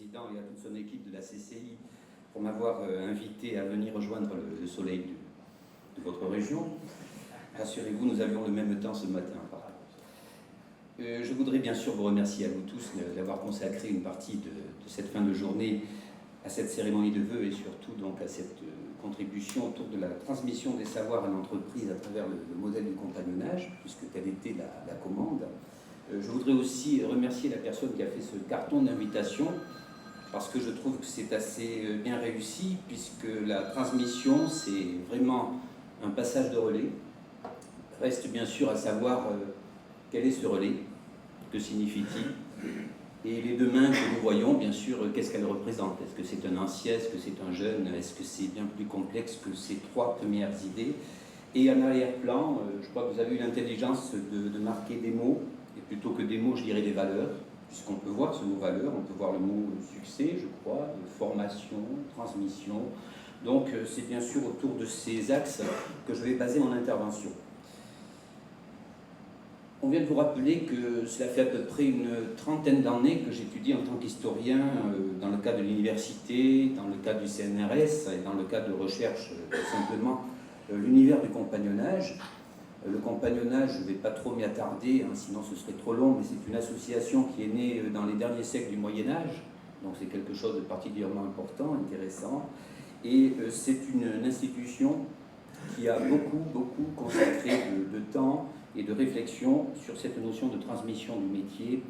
président et à toute son équipe de la CCI pour m'avoir invité à venir rejoindre le soleil de votre région. Rassurez-vous, nous avions le même temps ce matin. Je voudrais bien sûr vous remercier à vous tous d'avoir consacré une partie de cette fin de journée à cette cérémonie de vœux et surtout donc à cette contribution autour de la transmission des savoirs à l'entreprise à travers le modèle du compagnonnage, puisque telle était la commande. Je voudrais aussi remercier la personne qui a fait ce carton d'invitation, parce que je trouve que c'est assez bien réussi, puisque la transmission, c'est vraiment un passage de relais. Reste bien sûr à savoir quel est ce relais, que signifie-t-il, et les deux mains que nous voyons, bien sûr, qu'est-ce qu'elles représentent? Est-ce que c'est un ancien, est-ce que c'est un jeune, est-ce que c'est bien plus complexe que ces trois premières idées? Et en arrière-plan, je crois que vous avez eu l'intelligence de marquer des mots, et plutôt que des mots, je dirais des valeurs, puisqu'on peut voir ce mot valeur, on peut voir le mot succès, je crois, formation, transmission. Donc c'est bien sûr autour de ces axes que je vais baser mon intervention. On vient de vous rappeler que cela fait à peu près une trentaine d'années que j'étudie en tant qu'historien dans le cadre de l'université, dans le cadre du CNRS et dans le cadre de recherche tout simplement l'univers du compagnonnage. Le compagnonnage, je ne vais pas trop m'y attarder, sinon ce serait trop long, mais c'est une association qui est née dans les derniers siècles du Moyen-Âge, donc c'est quelque chose de particulièrement important, intéressant, et c'est une institution qui a beaucoup consacré de temps et de réflexion sur cette notion de transmission du métier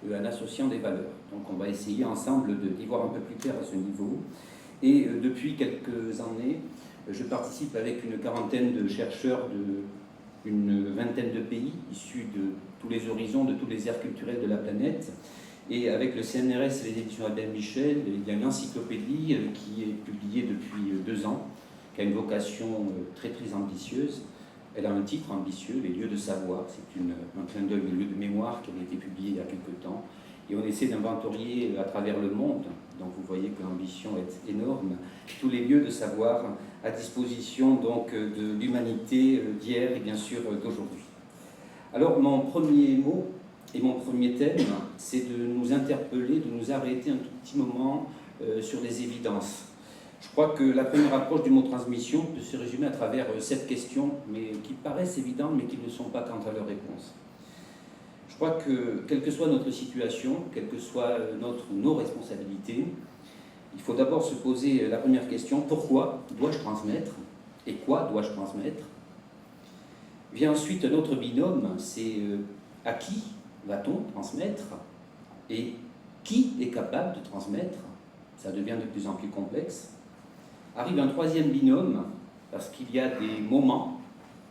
en associant des valeurs. Donc on va essayer ensemble d'y voir un peu plus clair à ce niveau. Et depuis quelques années, je participe avec une quarantaine de chercheurs d'une vingtaine de pays, issus de tous les horizons, de tous les aires culturelles de la planète. Et avec le CNRS et les éditions Albin Michel, il y a une encyclopédie qui est publiée depuis 2 ans, qui a une vocation très ambitieuse. Elle a un titre ambitieux, Les lieux de savoir. C'est un clin d'œil de lieu de mémoire qui avait été publié il y a quelque temps. Et on essaie d'inventorier à travers le monde, donc vous voyez que l'ambition est énorme, tous les lieux de savoir à disposition donc de l'humanité d'hier et bien sûr d'aujourd'hui. Alors mon premier mot et mon premier thème, c'est de nous interpeller, de nous arrêter un tout petit moment sur les évidences. Je crois que la première approche du mot transmission peut se résumer à travers 7 questions, mais qui paraissent évidentes, mais qui ne sont pas quant à leur réponse. Je crois que, quelle que soit notre situation, quelles que soient nos responsabilités, il faut d'abord se poser la première question, pourquoi dois-je transmettre et quoi dois-je transmettre? Vient ensuite un autre binôme, c'est à qui va-t-on transmettre et qui est capable de transmettre? Ça devient de plus en plus complexe. Arrive un troisième binôme, parce qu'il y a des moments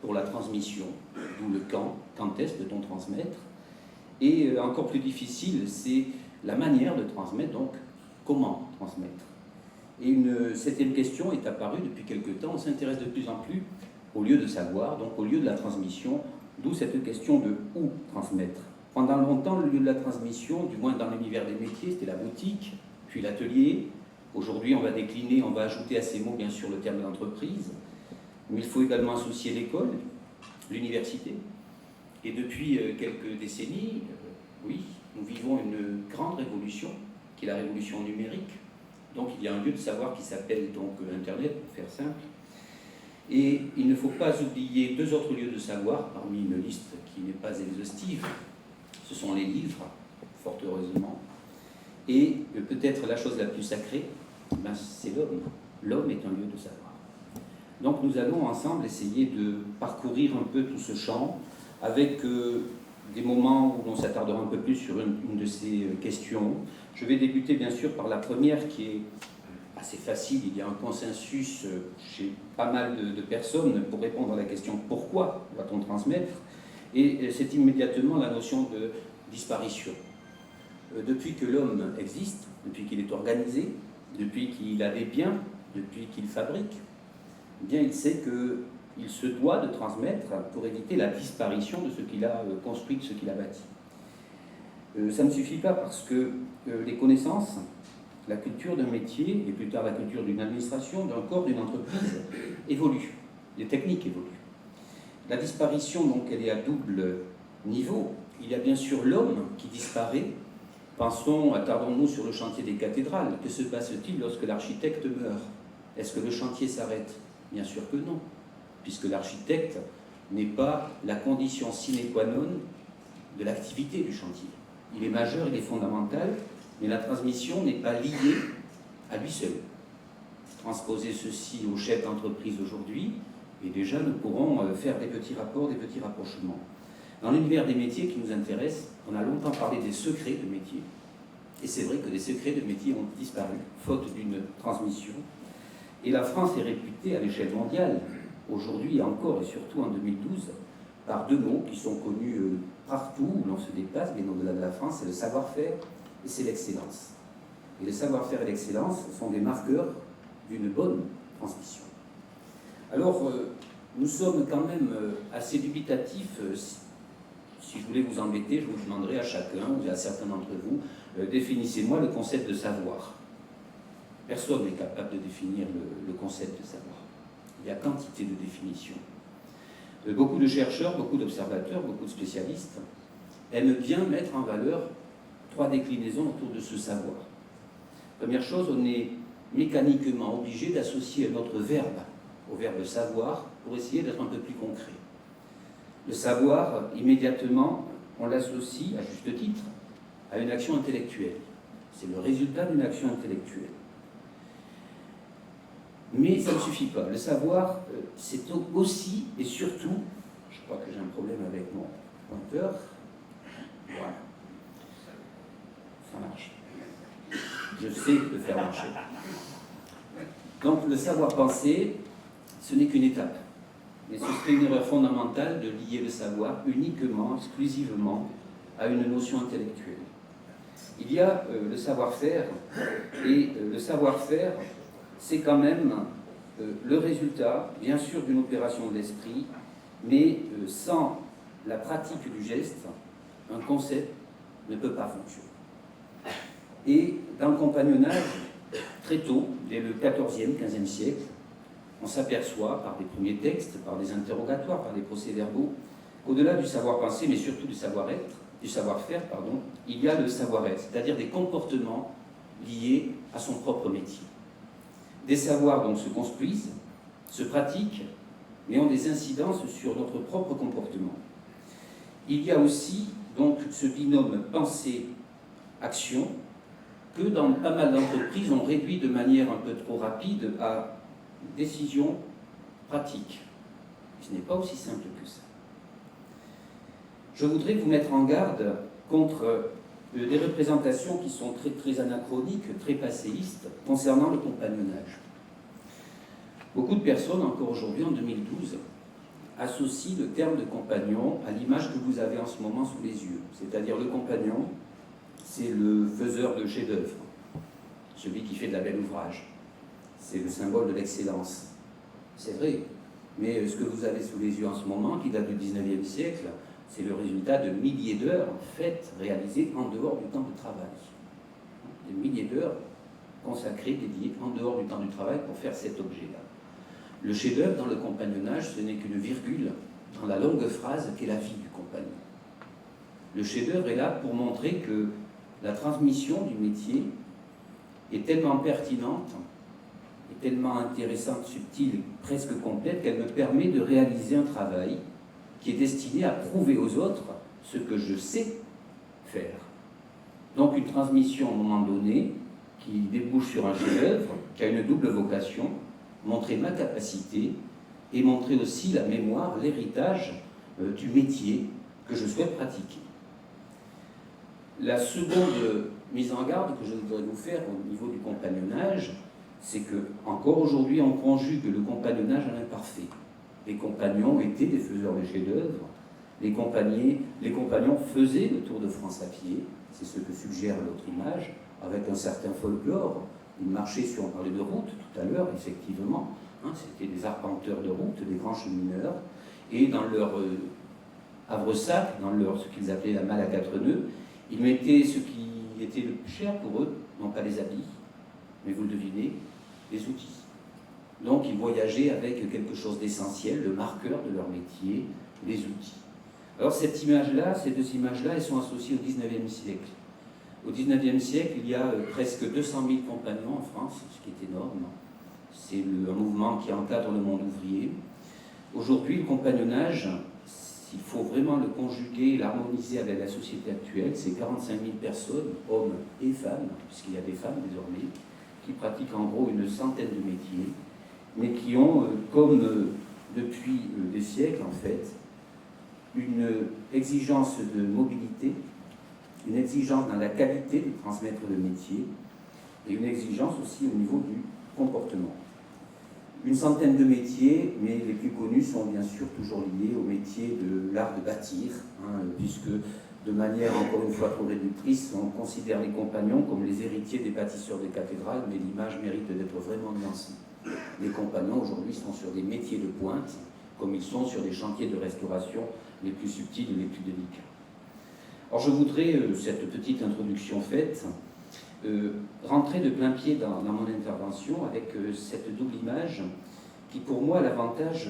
pour la transmission, d'où le quand est-ce peut-on transmettre? Et encore plus difficile, c'est la manière de transmettre, donc comment transmettre? Et une septième question est apparue depuis quelque temps, on s'intéresse de plus en plus au lieu de savoir, donc au lieu de la transmission, d'où cette question de où transmettre. Pendant longtemps, le lieu de la transmission, du moins dans l'univers des métiers, c'était la boutique, puis l'atelier. Aujourd'hui, on va décliner, on va ajouter à ces mots, bien sûr, le terme d'entreprise. Mais il faut également associer l'école, l'université. Et depuis quelques décennies, oui, nous vivons une grande révolution, qui est la révolution numérique. Donc, il y a un lieu de savoir qui s'appelle donc Internet, pour faire simple. Et il ne faut pas oublier 2 autres lieux de savoir, parmi une liste qui n'est pas exhaustive. Ce sont les livres, fort heureusement. Et peut-être la chose la plus sacrée, c'est l'homme. L'homme est un lieu de savoir. Donc nous allons ensemble essayer de parcourir un peu tout ce champ avec des moments où l'on s'attardera un peu plus sur une de ces questions. Je vais débuter bien sûr par la première qui est assez facile. Il y a un consensus chez pas mal de personnes pour répondre à la question « Pourquoi va-t-on transmettre ?» Et c'est immédiatement la notion de disparition. Depuis que l'homme existe, depuis qu'il est organisé, depuis qu'il a des biens, depuis qu'il fabrique, eh bien il sait qu'il se doit de transmettre pour éviter la disparition de ce qu'il a construit, de ce qu'il a bâti. Ça ne suffit pas parce que les connaissances, la culture d'un métier, et plus tard la culture d'une administration, d'un corps, d'une entreprise, évoluent. Les techniques évoluent. La disparition, donc, elle est à double niveau. Il y a bien sûr l'homme qui disparaît, Attardons-nous sur le chantier des cathédrales. Que se passe-t-il lorsque l'architecte meurt? Est-ce que le chantier s'arrête? Bien sûr que non, puisque l'architecte n'est pas la condition sine qua non de l'activité du chantier. Il est majeur, il est fondamental, mais la transmission n'est pas liée à lui seul. Transposer ceci aux chefs d'entreprise aujourd'hui, et déjà nous pourrons faire des petits rapports, des petits rapprochements. Dans l'univers des métiers qui nous intéressent, on a longtemps parlé des secrets de métier. Et c'est vrai que les secrets de métier ont disparu, faute d'une transmission. Et la France est réputée à l'échelle mondiale, aujourd'hui encore et surtout en 2012, par deux mots qui sont connus partout où l'on se déplace, mais au-delà de la France, c'est le savoir-faire et c'est l'excellence. Et le savoir-faire et l'excellence sont des marqueurs d'une bonne transmission. Alors, nous sommes quand même assez dubitatifs. Si je voulais vous embêter, je vous demanderais à chacun, ou à certains d'entre vous, définissez-moi le concept de savoir. Personne n'est capable de définir le concept de savoir. Il y a quantité de définitions. Beaucoup de chercheurs, beaucoup d'observateurs, beaucoup de spécialistes aiment bien mettre en valeur trois déclinaisons autour de ce savoir. Première chose, on est mécaniquement obligé d'associer notre verbe au verbe savoir pour essayer d'être un peu plus concret. Le savoir, immédiatement, on l'associe, à juste titre, à une action intellectuelle. C'est le résultat d'une action intellectuelle. Mais ça ne suffit pas. Le savoir, c'est aussi et surtout, je crois que j'ai un problème avec mon pointeur, voilà, ça marche. Je sais le faire marcher. Donc le savoir-penser, ce n'est qu'une étape. Mais ce serait une erreur fondamentale de lier le savoir uniquement, exclusivement, à une notion intellectuelle. Il y a le savoir-faire, et le savoir-faire, c'est quand même le résultat, bien sûr, d'une opération de l'esprit, mais sans la pratique du geste, un concept ne peut pas fonctionner. Et dans le compagnonnage, très tôt, dès le XIVe, XVe siècle, on s'aperçoit par des premiers textes, par des interrogatoires, par des procès-verbaux, qu'au-delà du savoir-penser, mais surtout du savoir-être, du savoir-faire, il y a le savoir-être, c'est-à-dire des comportements liés à son propre métier. Des savoirs donc se construisent, se pratiquent, mais ont des incidences sur notre propre comportement. Il y a aussi donc ce binôme pensée-action que dans pas mal d'entreprises on réduit de manière un peu trop rapide à décision pratique. Ce n'est pas aussi simple que ça. Je voudrais vous mettre en garde contre des représentations qui sont très anachroniques, très passéistes, concernant le compagnonnage. Beaucoup de personnes, encore aujourd'hui, en 2012, associent le terme de compagnon à l'image que vous avez en ce moment sous les yeux. C'est-à-dire le compagnon, c'est le faiseur de chefs-d'œuvre, celui qui fait de la belle ouvrage. C'est le symbole de l'excellence. C'est vrai, mais ce que vous avez sous les yeux en ce moment, qui date du 19e siècle, c'est le résultat de milliers d'heures faites, réalisées en dehors du temps de travail. Des milliers d'heures consacrées, dédiées en dehors du temps du travail pour faire cet objet-là. Le chef-d'œuvre dans le compagnonnage, ce n'est qu'une virgule dans la longue phrase qu'est la vie du compagnon. Le chef-d'œuvre est là pour montrer que la transmission du métier est tellement pertinente, est tellement intéressante, subtile, presque complète, qu'elle me permet de réaliser un travail qui est destiné à prouver aux autres ce que je sais faire. Donc une transmission à un moment donné qui débouche sur un chef-d'œuvre, qui a une double vocation, montrer ma capacité et montrer aussi la mémoire, l'héritage du métier que je souhaite pratiquer. La seconde mise en garde que je voudrais vous faire au niveau du compagnonnage, c'est que encore aujourd'hui on conjugue le compagnonnage à l'imparfait. Les compagnons étaient des faiseurs de chefs-d'œuvre, les compagnons faisaient le Tour de France à pied, c'est ce que suggère l'autre image, avec un certain folklore. Ils marchaient, si on parlait de route tout à l'heure, effectivement, c'était des arpenteurs de route, des grands chemineurs, et dans leur havre-sac, dans ce qu'ils appelaient la malle à 4 nœuds, ils mettaient ce qui était le plus cher pour eux, non pas les habits, mais vous le devinez, les outils. Donc ils voyageaient avec quelque chose d'essentiel, le marqueur de leur métier, les outils. Alors cette image-là, ces deux images-là, elles sont associées au 19e siècle. Au XIXe siècle, il y a presque 200 000 compagnons en France, ce qui est énorme. C'est un mouvement qui encadre le monde ouvrier. Aujourd'hui, le compagnonnage, s'il faut vraiment le conjuguer, l'harmoniser avec la société actuelle, c'est 45 000 personnes, hommes et femmes, puisqu'il y a des femmes désormais, qui pratiquent en gros une centaine de métiers, mais qui ont, comme depuis des siècles en fait, une exigence de mobilité, une exigence dans la qualité de transmettre le métier, et une exigence aussi au niveau du comportement. Une centaine de métiers, mais les plus connus sont bien sûr toujours liés au métier de l'art de bâtir, puisque de manière encore une fois trop réductrice, on considère les compagnons comme les héritiers des bâtisseurs de cathédrales, mais l'image mérite d'être vraiment nuancée. Les compagnons aujourd'hui sont sur des métiers de pointe, comme ils sont sur des chantiers de restauration les plus subtils et les plus délicats. Alors je voudrais, cette petite introduction faite, rentrer de plein pied dans mon intervention avec cette double image qui pour moi a l'avantage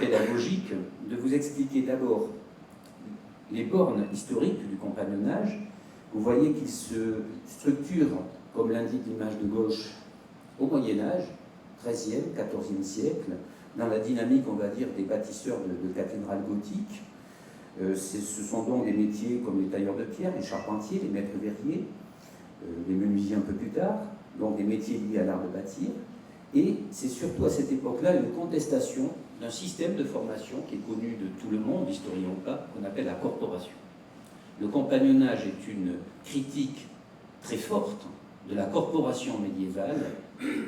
pédagogique de vous expliquer d'abord les bornes historiques du compagnonnage. Vous voyez qu'il se structure, comme l'indique l'image de gauche, au Moyen-Âge, XIIIe, XIVe siècle, dans la dynamique, on va dire, des bâtisseurs de cathédrales gothiques. Ce sont donc des métiers comme les tailleurs de pierre, les charpentiers, les maîtres verriers, les menuisiers un peu plus tard, donc des métiers liés à l'art de bâtir. Et c'est surtout à cette époque-là une contestation d'un système de formation qui est connu de tout le monde, historien ou pas, qu'on appelle la corporation. Le compagnonnage est une critique très forte de la corporation médiévale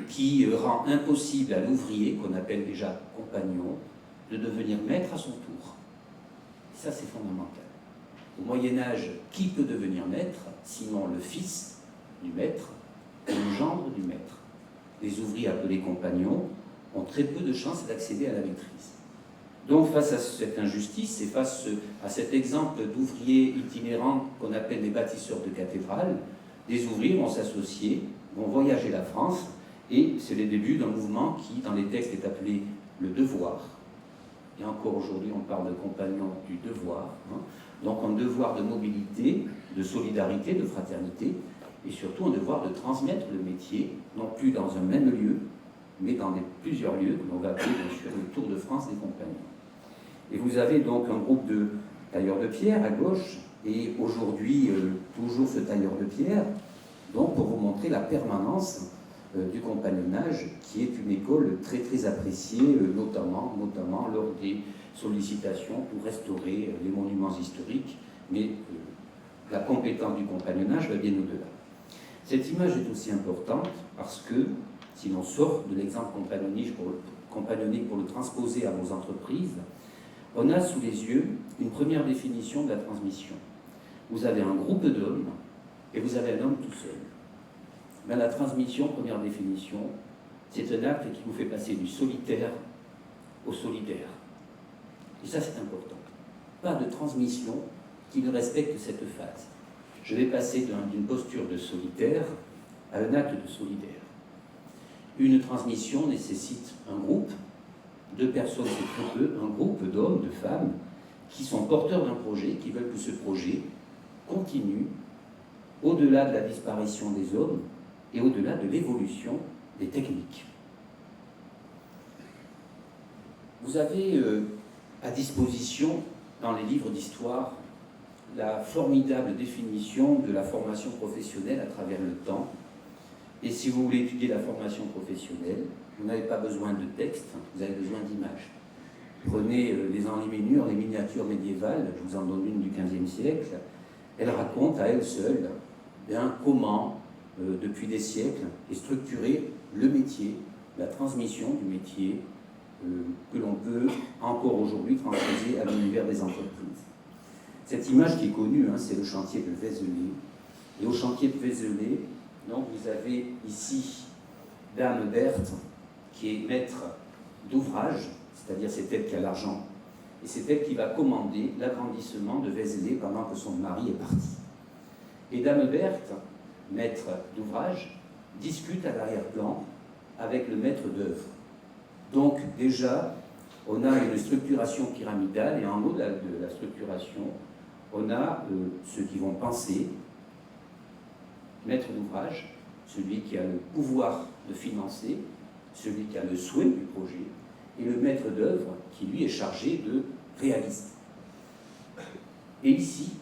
qui rend impossible à l'ouvrier, qu'on appelle déjà compagnon, de devenir maître à son tour. Et ça, c'est fondamental. Au Moyen-Âge, qui peut devenir maître, sinon le fils du maître ou le gendre du maître? Les ouvriers appelés compagnons ont très peu de chances d'accéder à la maîtrise. Donc, face à cette injustice et face à cet exemple d'ouvriers itinérants qu'on appelle les bâtisseurs de cathédrales, des ouvriers vont s'associer, vont voyager la France, et c'est les débuts d'un mouvement qui, dans les textes, est appelé le devoir. Et encore aujourd'hui, on parle de compagnons du devoir. Donc, un devoir de mobilité, de solidarité, de fraternité, et surtout un devoir de transmettre le métier, non plus dans un même lieu, mais dans plusieurs lieux, que l'on va appeler bien sûr le Tour de France des compagnons. Et vous avez donc un groupe de tailleurs de pierre à gauche, et aujourd'hui, toujours ce tailleur de pierre, donc pour vous montrer la permanence du compagnonnage, qui est une école très très appréciée, notamment lors des sollicitations pour restaurer les monuments historiques, mais la compétence du compagnonnage va bien au-delà. Cette image est aussi importante parce que, si l'on sort de l'exemple compagnonnique pour le transposer à vos entreprises, on a sous les yeux une première définition de la transmission. Vous avez un groupe d'hommes et vous avez un homme tout seul. Mais la transmission, première définition, c'est un acte qui vous fait passer du solitaire au solidaire. Et ça, c'est important. Pas de transmission qui ne respecte cette phase. Je vais passer d'une posture de solitaire à un acte de solidaire. Une transmission nécessite un groupe, 2 personnes c'est très peu, un groupe d'hommes, de femmes, qui sont porteurs d'un projet, qui veulent que ce projet continue au-delà de la disparition des hommes et au-delà de l'évolution des techniques. Vous avez à disposition, dans les livres d'histoire, la formidable définition de la formation professionnelle à travers le temps. Et si vous voulez étudier la formation professionnelle, vous n'avez pas besoin de texte, vous avez besoin d'images. Prenez les enluminures, les miniatures médiévales, je vous en donne une du XVe siècle, elles racontent à elles seules comment, depuis des siècles, est structuré le métier, la transmission du métier que l'on peut encore aujourd'hui transposer à l'univers des entreprises. Cette image qui est connue, c'est le chantier de Vézelay. Et au chantier de Vézelay, donc, vous avez ici Dame Berthe, qui est maître d'ouvrage, c'est-à-dire c'est elle qui a l'argent, et c'est elle qui va commander l'agrandissement de Vézelay pendant que son mari est parti. Et Dame Berthe, maître d'ouvrage, discute à l'arrière-plan avec le maître d'œuvre. Donc déjà, on a une structuration pyramidale, et en haut de la structuration, on a ceux qui vont penser, maître d'ouvrage, celui qui a le pouvoir de financer, celui qui a le souhait du projet, et le maître d'œuvre qui, lui, est chargé de réaliser. Et ici,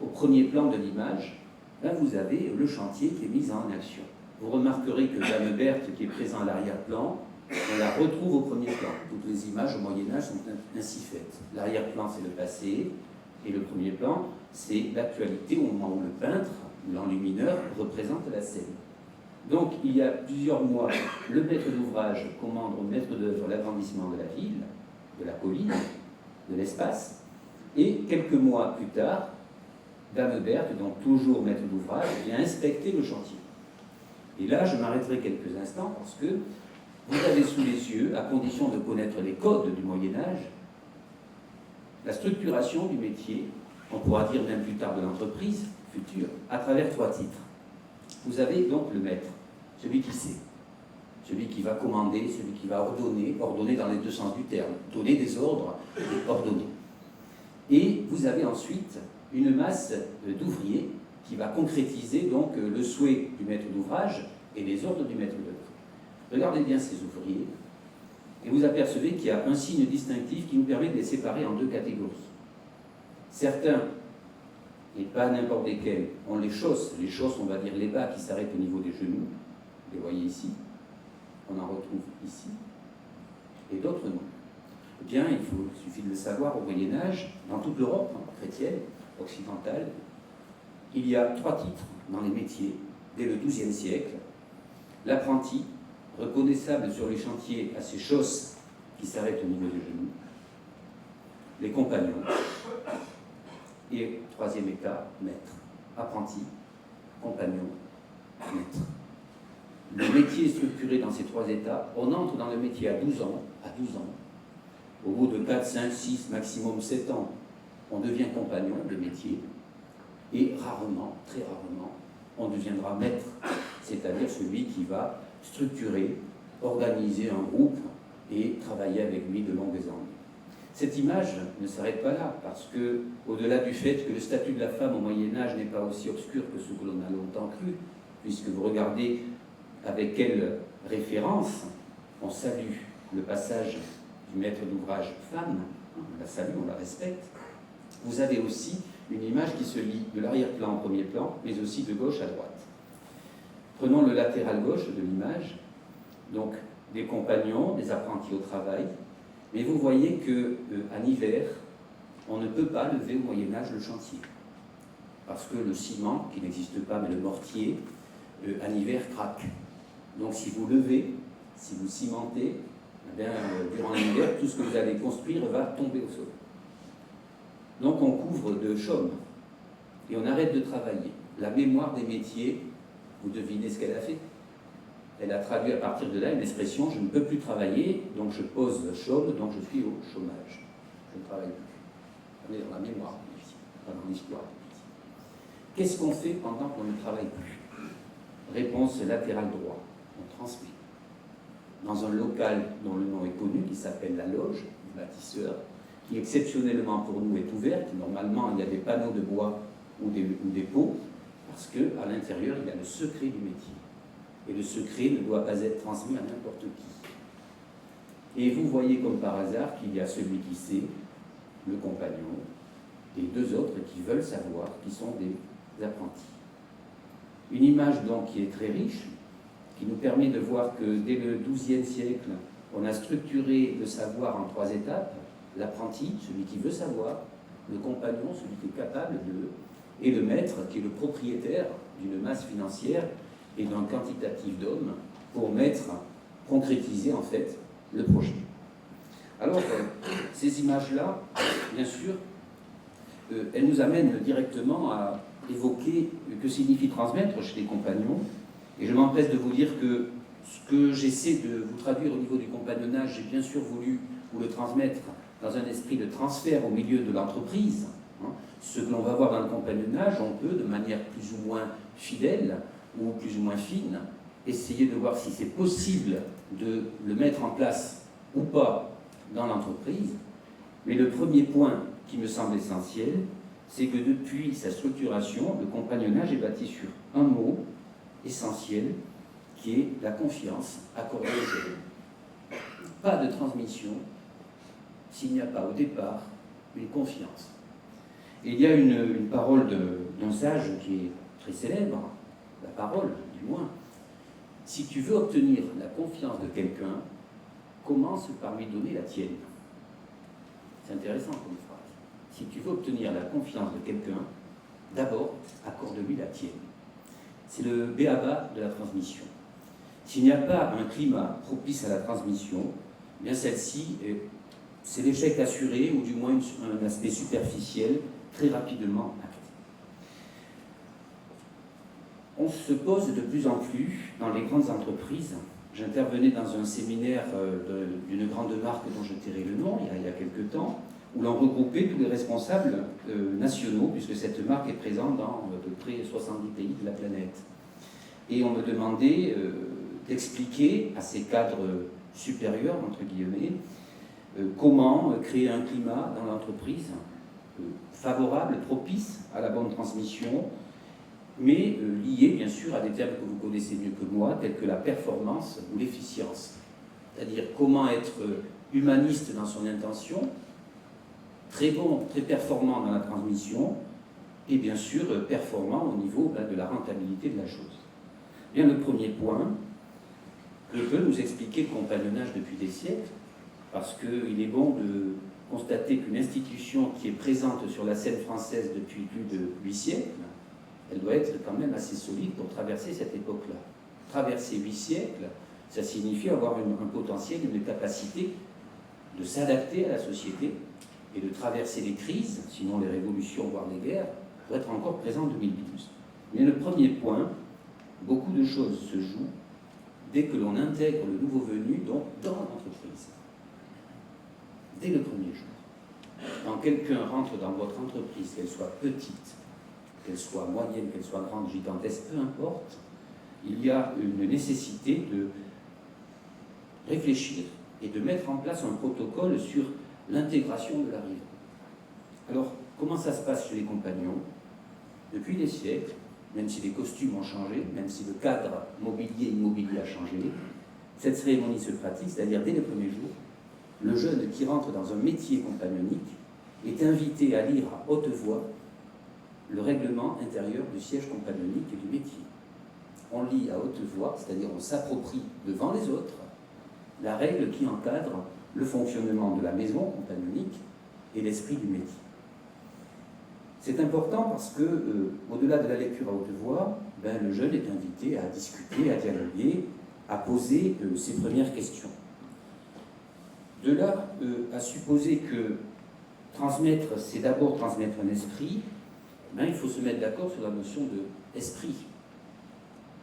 au premier plan de l'image, là, vous avez le chantier qui est mis en action. Vous remarquerez que Dame Berthe, qui est présent à l'arrière-plan, on la retrouve au premier plan. Toutes les images au Moyen-Âge sont ainsi faites. L'arrière-plan, c'est le passé, et le premier plan, c'est l'actualité au moment où le peintre, l'enlumineur, représente la scène. Donc, il y a plusieurs mois, le maître d'ouvrage commande au maître d'œuvre l'agrandissement de la ville, de la colline, de l'espace, et quelques mois plus tard, Dame Berthe, donc toujours maître d'ouvrage, vient inspecter le chantier. Et là, je m'arrêterai quelques instants parce que vous avez sous les yeux, à condition de connaître les codes du Moyen-Âge, la structuration du métier, on pourra dire même plus tard de l'entreprise future, à travers 3 titres. Vous avez donc le maître, celui qui sait, celui qui va commander, celui qui va ordonner, ordonner dans les 2 sens du terme, donner des ordres et ordonner. Et vous avez ensuite une masse d'ouvriers qui va concrétiser donc le souhait du maître d'ouvrage et les ordres du maître d'œuvre. Regardez bien ces ouvriers et vous apercevez qu'il y a un signe distinctif qui nous permet de les séparer en 2 catégories. Certains, et pas n'importe lesquels, ont les chausses, on va dire les bas qui s'arrêtent au niveau des genoux, vous les voyez ici, on en retrouve ici, et d'autres non. Eh bien, il suffit de le savoir au Moyen-Âge, dans toute l'Europe chrétienne, occidentale, il y a 3 titres dans les métiers dès le XIIe siècle. L'apprenti, reconnaissable sur les chantiers à ses chausses qui s'arrêtent au niveau des genoux. Les compagnons. Et 3e état, maître. Apprenti, compagnon, maître. Le métier est structuré dans ces 3 états. On entre dans le métier à 12 ans. Au bout de 4, 5, 6, maximum 7 ans, on devient compagnon de métier. Et rarement, très rarement, on deviendra maître, c'est-à-dire celui qui va structurer, organiser un groupe et travailler avec lui de longues années. Cette image ne s'arrête pas là, parce que, au-delà du fait que le statut de la femme au Moyen-Âge n'est pas aussi obscur que ce que l'on a longtemps cru, puisque vous regardez avec quelle référence on salue le passage du maître d'ouvrage femme, on la salue, on la respecte, vous avez aussi une image qui se lie de l'arrière-plan au premier plan, mais aussi de gauche à droite. Prenons le latéral gauche de l'image, donc des compagnons, des apprentis au travail, mais vous voyez qu'en hiver, on ne peut pas lever au Moyen-Âge le chantier, parce que le ciment, qui n'existe pas, mais le mortier, en hiver craque. Donc si vous levez, si vous cimentez, eh bien, durant l'hiver, tout ce que vous allez construire va tomber au sol. Donc on couvre de chaume et on arrête de travailler. La mémoire des métiers, vous devinez ce qu'elle a fait. Elle a traduit à partir de là une expression « je ne peux plus travailler, donc je pose le chaume, donc je suis au chômage. Je ne travaille plus ». On est dans la mémoire des métiers, pas dans l'histoire des métiers. Qu'est-ce qu'on fait pendant qu'on ne travaille plus? Réponse latérale droit, on transmet. Dans un local dont le nom est connu, qui s'appelle la loge du bâtisseur, qui exceptionnellement pour nous est ouverte. Normalement, il y a des panneaux de bois ou des pots, parce qu'à l'intérieur, il y a le secret du métier. Et le secret ne doit pas être transmis à n'importe qui. Et vous voyez comme par hasard qu'il y a celui qui sait, le compagnon, et 2 autres qui veulent savoir, qui sont des apprentis. Une image donc qui est très riche, qui nous permet de voir que dès le XIIe siècle, on a structuré le savoir en 3 étapes. L'apprenti, celui qui veut savoir, le compagnon, celui qui est capable de, et le maître, qui est le propriétaire d'une masse financière et d'un quantitatif d'hommes pour concrétiser en fait le projet. Alors, ces images-là, bien sûr, elles nous amènent directement à évoquer que signifie transmettre chez les compagnons. Et je m'empresse de vous dire que ce que j'essaie de vous traduire au niveau du compagnonnage, j'ai bien sûr voulu vous le transmettre dans un esprit de transfert au milieu de l'entreprise. Ce que l'on va voir dans le compagnonnage, on peut, de manière plus ou moins fidèle ou plus ou moins fine, essayer de voir si c'est possible de le mettre en place ou pas dans l'entreprise. Mais le premier point qui me semble essentiel, c'est que depuis sa structuration, le compagnonnage est bâti sur un mot essentiel qui est la confiance accordée aux jeunes. Pas de transmission s'il n'y a pas au départ une confiance. Et il y a une parole d'un sage qui est très célèbre, la parole du moins. Si tu veux obtenir la confiance de quelqu'un, commence par lui donner la tienne. C'est intéressant comme phrase. Si tu veux obtenir la confiance de quelqu'un, d'abord, accorde-lui la tienne. C'est le b.a.-ba de la transmission. S'il n'y a pas un climat propice à la transmission, eh bien celle-ci, c'est l'échec assuré, ou du moins un aspect superficiel, très rapidement acté. On se pose de plus en plus dans les grandes entreprises. J'intervenais dans un séminaire d'une grande marque dont je tairai le nom il y a quelque temps, où l'on regroupait tous les responsables nationaux, puisque cette marque est présente dans à peu près 70 pays de la planète. Et on me demandait d'expliquer à ces cadres supérieurs, entre guillemets, comment créer un climat dans l'entreprise favorable, propice à la bonne transmission, mais lié bien sûr à des termes que vous connaissez mieux que moi, tels que la performance ou l'efficience. C'est-à-dire comment être humaniste dans son intention, très bon, très performant dans la transmission, et bien sûr performant au niveau de la rentabilité de la chose. Bien, le premier point que peut nous expliquer le compagnonnage depuis des siècles, parce qu'il est bon de constater qu'une institution qui est présente sur la scène française depuis plus de 8 siècles, elle doit être quand même assez solide pour traverser cette époque-là. Traverser 8 siècles, ça signifie avoir un potentiel, une capacité de s'adapter à la société et de traverser les crises, sinon les révolutions, voire les guerres, pour être encore présent en 2012. Mais le premier point, beaucoup de choses se jouent dès que l'on intègre le nouveau venu dans l'entreprise. Dès le premier jour. Quand quelqu'un rentre dans votre entreprise, qu'elle soit petite, qu'elle soit moyenne, qu'elle soit grande, gigantesque, peu importe, il y a une nécessité de réfléchir et de mettre en place un protocole sur l'intégration de l'arrivée. Alors, comment ça se passe chez les compagnons? Depuis des siècles, même si les costumes ont changé, même si le cadre immobilier a changé, cette cérémonie se pratique, c'est-à-dire dès le premier jour, le jeune qui rentre dans un métier compagnonique est invité à lire à haute voix le règlement intérieur du siège compagnonique et du métier. On lit à haute voix, c'est-à-dire on s'approprie devant les autres la règle qui encadre le fonctionnement de la maison compagnonique et l'esprit du métier. C'est important parce que, au-delà de la lecture à haute voix, le jeune est invité à discuter, à dialoguer, à poser ses premières questions. De là à supposer que transmettre, c'est d'abord transmettre un esprit, il faut se mettre d'accord sur la notion d'esprit.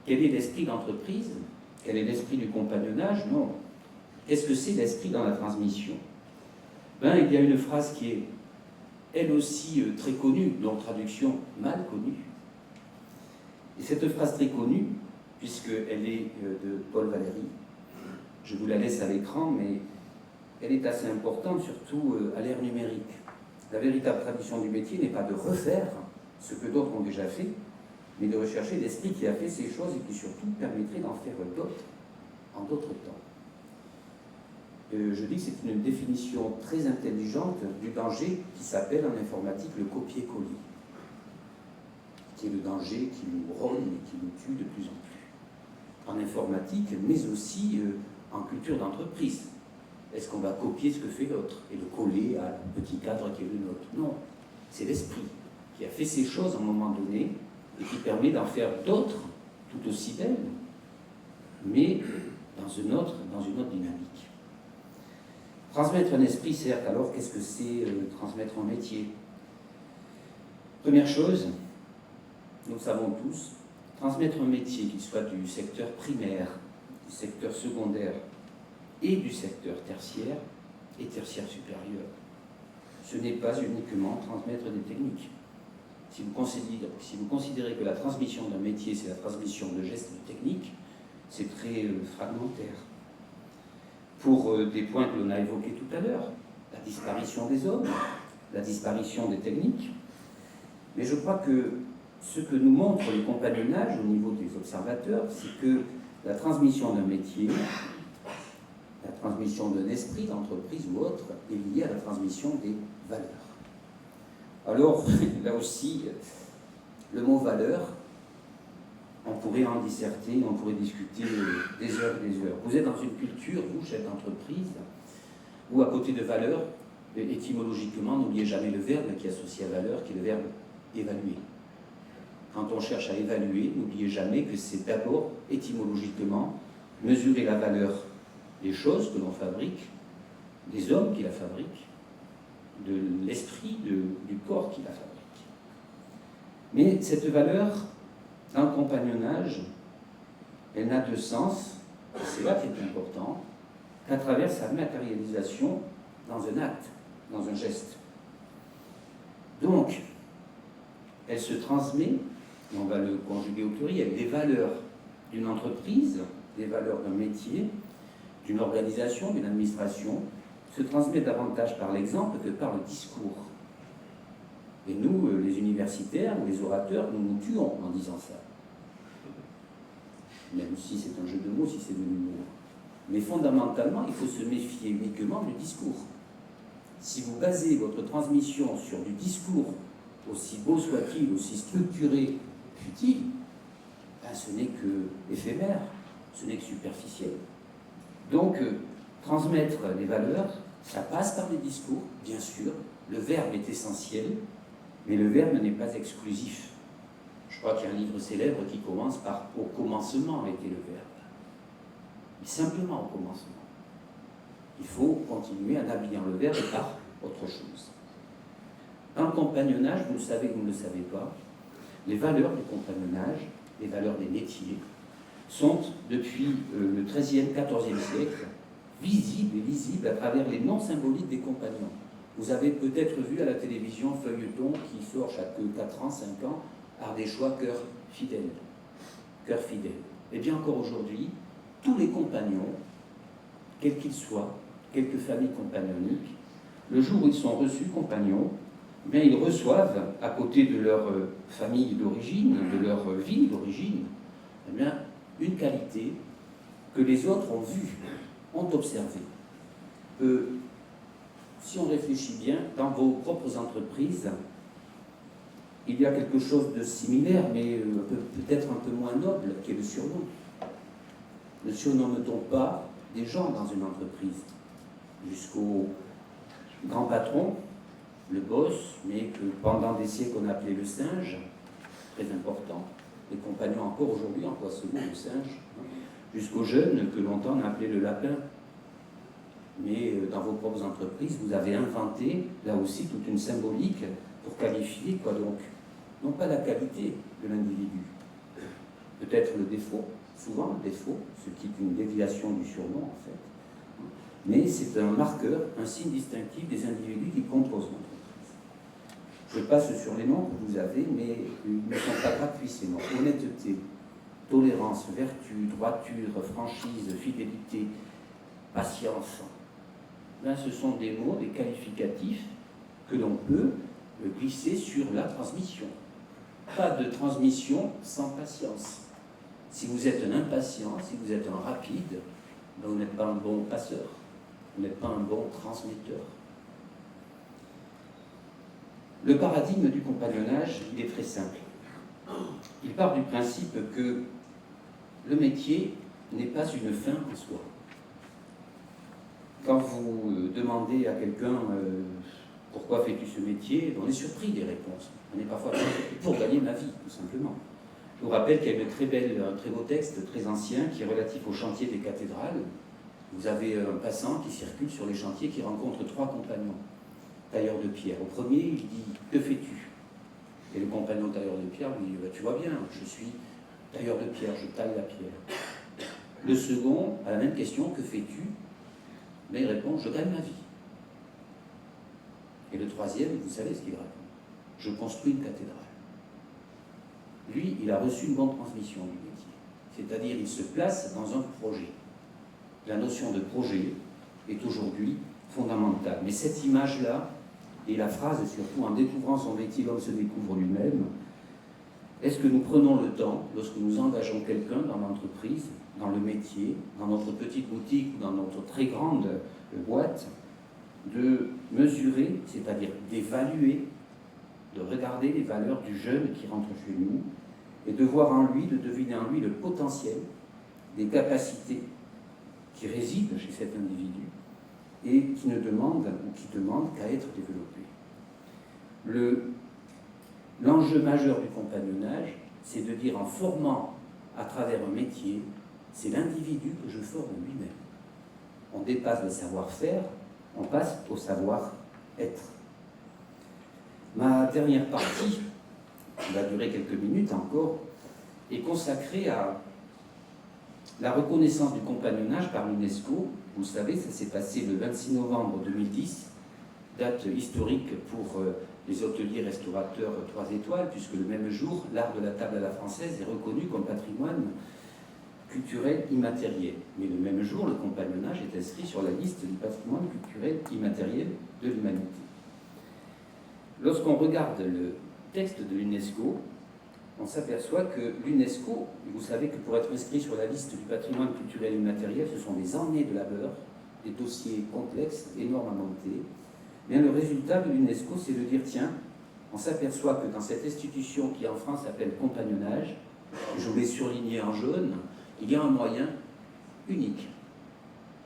Quel est l'esprit d'entreprise? Quel est l'esprit du compagnonnage? Non. Qu'est-ce que c'est l'esprit dans la transmission? Il y a une phrase qui est, elle aussi, très connue, dont traduction mal connue. Et cette phrase très connue, puisqu'elle est de Paul Valéry, je vous la laisse à l'écran, mais elle est assez importante, surtout à l'ère numérique. La véritable tradition du métier n'est pas de refaire ce que d'autres ont déjà fait, mais de rechercher l'esprit qui a fait ces choses et qui surtout permettrait d'en faire d'autres en d'autres temps. Je dis que c'est une définition très intelligente du danger qui s'appelle en informatique le copier-coller, qui est le danger qui nous rogne et qui nous tue de plus en plus. En informatique, mais aussi en culture d'entreprise. Est-ce qu'on va copier ce que fait l'autre et le coller à un petit cadre qui est le nôtre? Non, c'est l'esprit qui a fait ces choses à un moment donné et qui permet d'en faire d'autres tout aussi belles, mais dans une autre dynamique. Transmettre un esprit, certes, alors qu'est-ce que c'est transmettre un métier? Première chose, nous le savons tous, transmettre un métier, qu'il soit du secteur primaire, du secteur secondaire et du secteur tertiaire et tertiaire supérieur, ce n'est pas uniquement transmettre des techniques. Si vous considérez que la transmission d'un métier, c'est la transmission de gestes techniques, c'est très fragmentaire. Pour des points que l'on a évoqués tout à l'heure, la disparition des hommes, la disparition des techniques, Mais je crois que ce que nous montrent les compagnonnages au niveau des observateurs, c'est que la transmission d'un métier, la transmission d'un esprit d'entreprise ou autre, est liée à la transmission des valeurs. Alors, là aussi, le mot valeur, on pourrait en disserter, on pourrait discuter des heures et des heures. Vous êtes dans une culture, vous, chef d'entreprise, où à côté de valeur, étymologiquement, n'oubliez jamais le verbe qui est associé à valeur, qui est le verbe évaluer. Quand on cherche à évaluer, n'oubliez jamais que c'est d'abord, étymologiquement, mesurer la valeur des choses que l'on fabrique, des hommes qui la fabriquent, de l'esprit, du corps qui la fabrique. Mais cette valeur, dans le compagnonnage, elle n'a de sens, et c'est là qui est important, qu'à travers sa matérialisation dans un acte, dans un geste. Donc, elle se transmet, et on va le conjuguer au pluriel, des valeurs d'une entreprise, des valeurs d'un métier, d'une organisation, d'une administration, se transmet davantage par l'exemple que par le discours. Et nous, les universitaires ou les orateurs, nous nous tuons en disant ça. Même si c'est un jeu de mots, si c'est de l'humour. Mais fondamentalement, il faut se méfier uniquement du discours. Si vous basez votre transmission sur du discours, aussi beau soit-il, aussi structuré, futile, ben ce n'est que éphémère, ce n'est que superficiel. Donc, transmettre les valeurs, ça passe par les discours, bien sûr. Le verbe est essentiel, mais le verbe n'est pas exclusif. Je crois qu'il y a un livre célèbre qui commence par « Au commencement était le verbe ». Mais simplement au commencement. Il faut continuer en habillant le verbe par autre chose. Dans le compagnonnage, vous le savez ou vous ne le savez pas, les valeurs du compagnonnage, les valeurs des métiers, sont depuis le XIIIe, XIVe siècle visibles et lisibles à travers les noms symboliques des compagnons. Vous avez peut-être vu à la télévision Feuilleton qui sort chaque 4 ans, 5 ans, Ardéchois, cœur fidèle. Cœur fidèle. Et bien encore aujourd'hui, tous les compagnons, quels qu'ils soient, quelques familles compagnoniques, le jour où ils sont reçus compagnons, eh bien, ils reçoivent, à côté de leur famille d'origine, de leur ville d'origine, eh bien, une qualité que les autres ont vue, ont observée. Si on réfléchit bien, dans vos propres entreprises, il y a quelque chose de similaire, mais peut-être un peu moins noble, qui est le surnom. Ne surnomme-t-on pas des gens dans une entreprise, jusqu'au grand patron, le boss, mais que pendant des siècles on appelait le singe, très important. Les compagnons encore aujourd'hui emploient ce mot, le singe, jusqu'au jeune que longtemps on appelait le lapin. Mais dans vos propres entreprises, vous avez inventé, là aussi, toute une symbolique pour qualifier, quoi donc, non pas la qualité de l'individu, peut-être le défaut, souvent le défaut, ce qui est une déviation du surnom en fait, mais c'est un marqueur, un signe distinctif des individus qui composent l'entreprise. Je passe sur les noms que vous avez, mais ils ne sont pas gratuits ces noms. Honnêteté, tolérance, vertu, droiture, franchise, fidélité, patience. Là, ce sont des mots, des qualificatifs que l'on peut glisser sur la transmission. Pas de transmission sans patience. Si vous êtes un impatient, si vous êtes un rapide, ben vous n'êtes pas un bon passeur, vous n'êtes pas un bon transmetteur. Le paradigme du compagnonnage, il est très simple. Il part du principe que le métier n'est pas une fin en soi. Quand vous demandez à quelqu'un pourquoi fais-tu ce métier, on est surpris des réponses. On est parfois pour gagner ma vie, tout simplement. Je vous rappelle qu'il y a un très beau texte, très ancien, qui est relatif au chantier des cathédrales. Vous avez un passant qui circule sur les chantiers qui rencontre 3 compagnons, tailleurs de pierre. Au premier, il dit « Que fais-tu » Et le compagnon tailleur de pierre lui dit « Tu vois bien, je suis tailleur de pierre, je taille la pierre. » Le second, à la même question « Que fais-tu » Mais il répond « Je gagne ma vie. » Et le troisième, vous savez ce qu'il répond ? « Je construis une cathédrale. » Lui, il a reçu une bonne transmission du métier. C'est-à-dire, il se place dans un projet. La notion de projet est aujourd'hui fondamentale. Mais cette image-là, et la phrase surtout, en découvrant son métier, l'homme se découvre lui-même. Est-ce que nous prenons le temps, lorsque nous engageons quelqu'un dans l'entreprise, dans le métier, dans notre petite boutique ou dans notre très grande boîte, de mesurer, c'est-à-dire d'évaluer, de regarder les valeurs du jeune qui rentre chez nous et de voir en lui, de deviner en lui le potentiel des capacités qui résident chez cet individu et qui ne demandent ou qui demandent qu'à être développées. L'enjeu majeur du compagnonnage, c'est de dire en formant à travers un métier, c'est l'individu que je forme lui-même. On dépasse le savoir-faire, on passe au savoir-être. Ma dernière partie, qui va durer quelques minutes encore, est consacrée à la reconnaissance du compagnonnage par l'UNESCO. Vous le savez, ça s'est passé le 26 novembre 2010, date historique pour les hôteliers restaurateurs 3 étoiles, puisque le même jour, l'art de la table à la française est reconnu comme patrimoine culturel immatériel. Mais le même jour, le compagnonnage est inscrit sur la liste du patrimoine culturel immatériel de l'humanité. Lorsqu'on regarde le texte de l'UNESCO, on s'aperçoit que l'UNESCO, vous savez que pour être inscrit sur la liste du patrimoine culturel immatériel, ce sont des années de labeur, des dossiers complexes, énormes à monter. Bien, le résultat de l'UNESCO, c'est de dire, tiens, on s'aperçoit que dans cette institution qui en France s'appelle compagnonnage, je vous l'ai surligné en jaune, il y a un moyen unique,